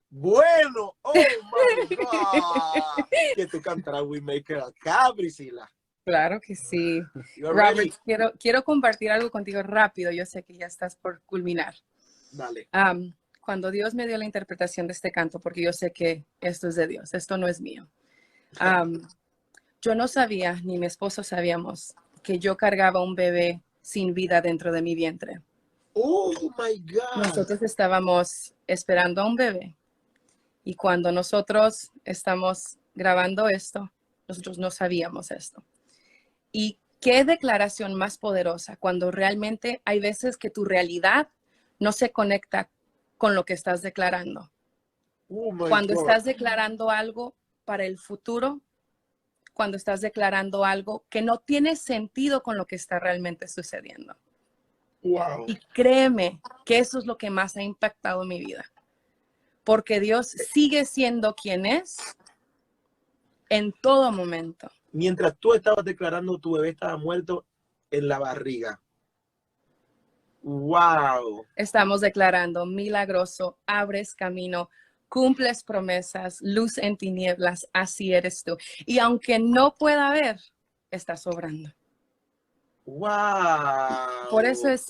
Bueno, oh my God. Que tú cantarás Waymaker acá, Priscila. Claro que sí. Robert, quiero compartir algo contigo rápido. Yo sé que ya estás por culminar. Dale. Cuando Dios me dio la interpretación de este canto, porque yo sé que esto es de Dios, esto no es mío. Yo no sabía, ni mi esposo sabíamos, que yo cargaba un bebé sin vida dentro de mi vientre. Oh my God. Nosotros estábamos esperando a un bebé. Y cuando nosotros estamos grabando esto, nosotros no sabíamos esto. Y qué declaración más poderosa cuando realmente hay veces que tu realidad no se conecta con lo que estás declarando. Oh my Cuando God. estás declarando algo para el futuro, cuando estás declarando algo que no tiene sentido con lo que está realmente sucediendo. Wow. Y créeme que eso es lo que más ha impactado mi vida. Porque Dios sigue siendo quien es en todo momento. Mientras tú estabas declarando, tu bebé estaba muerto en la barriga. Wow. Estamos declarando milagroso, abres camino, cumples promesas, luz en tinieblas, así eres tú. Y aunque no pueda ver, estás sobrando. Wow. Por eso es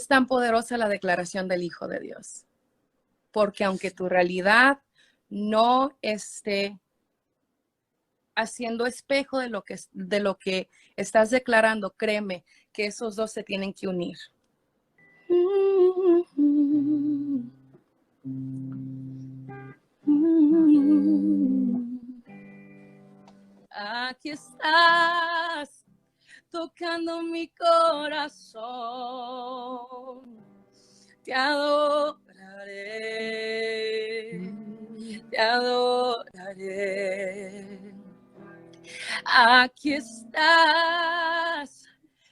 tan poderosa la declaración del Hijo de Dios. Porque aunque tu realidad no esté haciendo espejo de lo que estás declarando, créeme que esos dos se tienen que unir. Aquí estás tocando mi corazón. Te adoraré, te adoraré. Aquí estás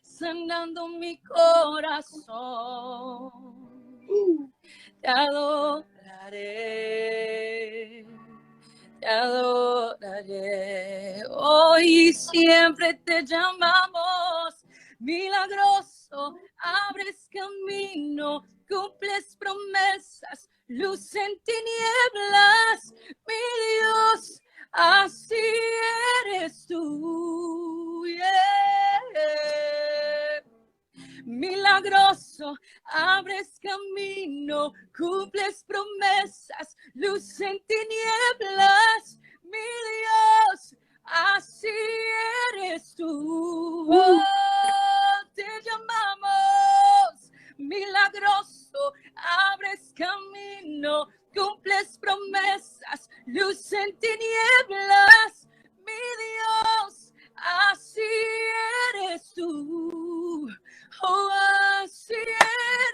sanando mi corazón. Te adoraré, te adoraré. Hoy siempre te llamamos milagroso, abres camino, cumples promesas, luz en tinieblas, mi Dios, así eres tú. Yeah. Milagroso, abres camino, cumples promesas, luz en tinieblas, mi Dios, así eres tú. Oh, te llamamos milagroso, abres camino, cumples promesas, luz en tinieblas, mi Dios, así eres tú. Oh, así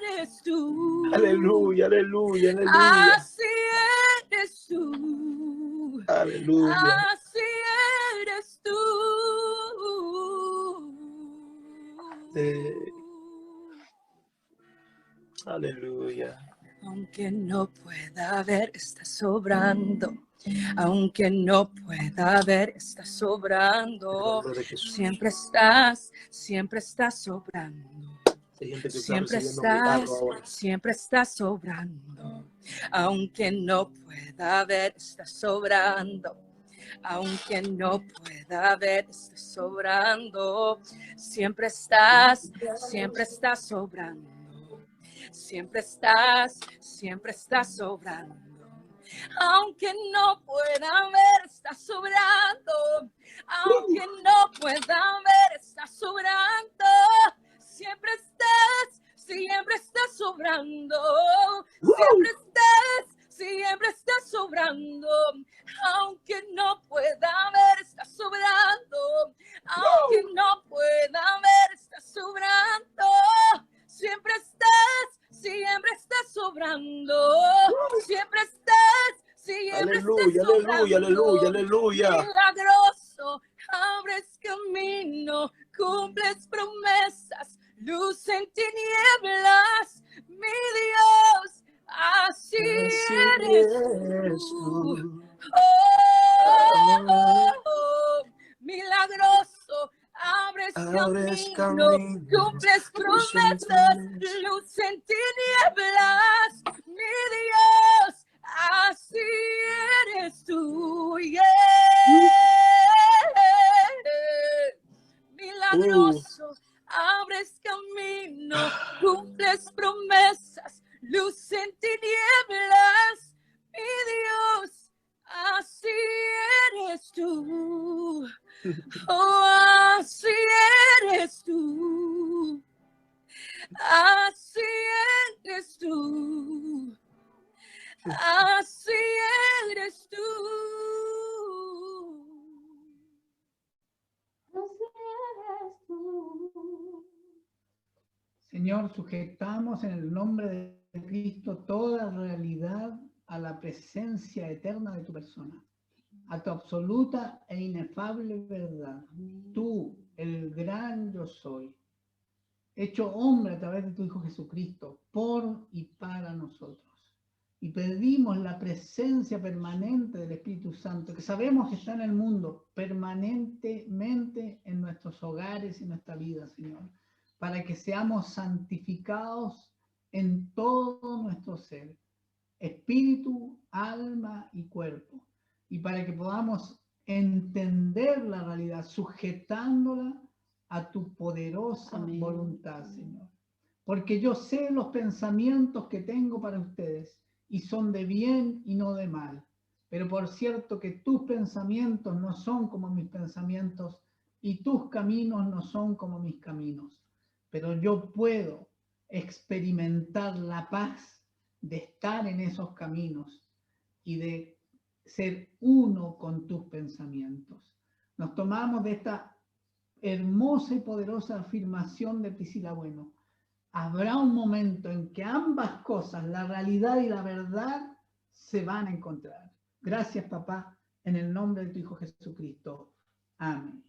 eres tú. Aleluya, aleluya, aleluya. Así eres tú. Aleluya. Así eres tú. Aleluya. Aunque no pueda ver, estás sobrando. Aunque no pueda ver, estás sobrando. Siempre estás sobrando. Siempre estás sobrando. Aunque no pueda ver, estás sobrando. Aunque no pueda ver, estás sobrando. Siempre estás sobrando. Siempre estás sobrando. Aunque no pueda ver, estás sobrando. Aunque no pueda ver, estás sobrando. Siempre estás sobrando. Siempre estás sobrando. Aunque no pueda ver, estás sobrando. Aunque no pueda ver, estás sobrando. Siempre estás sobrando. Siempre estás Aleluya, sobrando. aleluya, aleluya, aleluya. Milagroso, abres camino, cumples promesas, luz en tinieblas, mi Dios, así eres tú. Oh, milagroso, abres camino, cumples promesas, luz en tinieblas, mi Dios, así eres tú. Yeah. Milagroso, abres camino, cumples promesas, luz en tinieblas, mi Dios, así eres tú. Oh, así eres tú. Así eres tú. Así eres tú. Señor, sujetamos en el nombre de Cristo toda realidad a la presencia eterna de tu persona, a tu absoluta e inefable verdad. Tú, el gran yo soy, hecho hombre a través de tu Hijo Jesucristo, por y para nosotros. Y pedimos la presencia permanente del Espíritu Santo, que sabemos que está en el mundo, permanentemente en nuestros hogares y nuestra vida, Señor, para que seamos santificados en todo nuestro ser, espíritu, alma y cuerpo, y para que podamos entender la realidad, sujetándola a tu poderosa voluntad, Señor. Porque yo sé los pensamientos que tengo para ustedes, y son de bien y no de mal. Pero por cierto que tus pensamientos no son como mis pensamientos, y tus caminos no son como mis caminos. Pero yo puedo experimentar la paz de estar en esos caminos y de ser uno con tus pensamientos. Nos tomamos de esta hermosa y poderosa afirmación de Priscila Bueno. Habrá un momento en que ambas cosas, la realidad y la verdad, se van a encontrar. Gracias, papá, en el nombre de tu Hijo Jesucristo. Amén.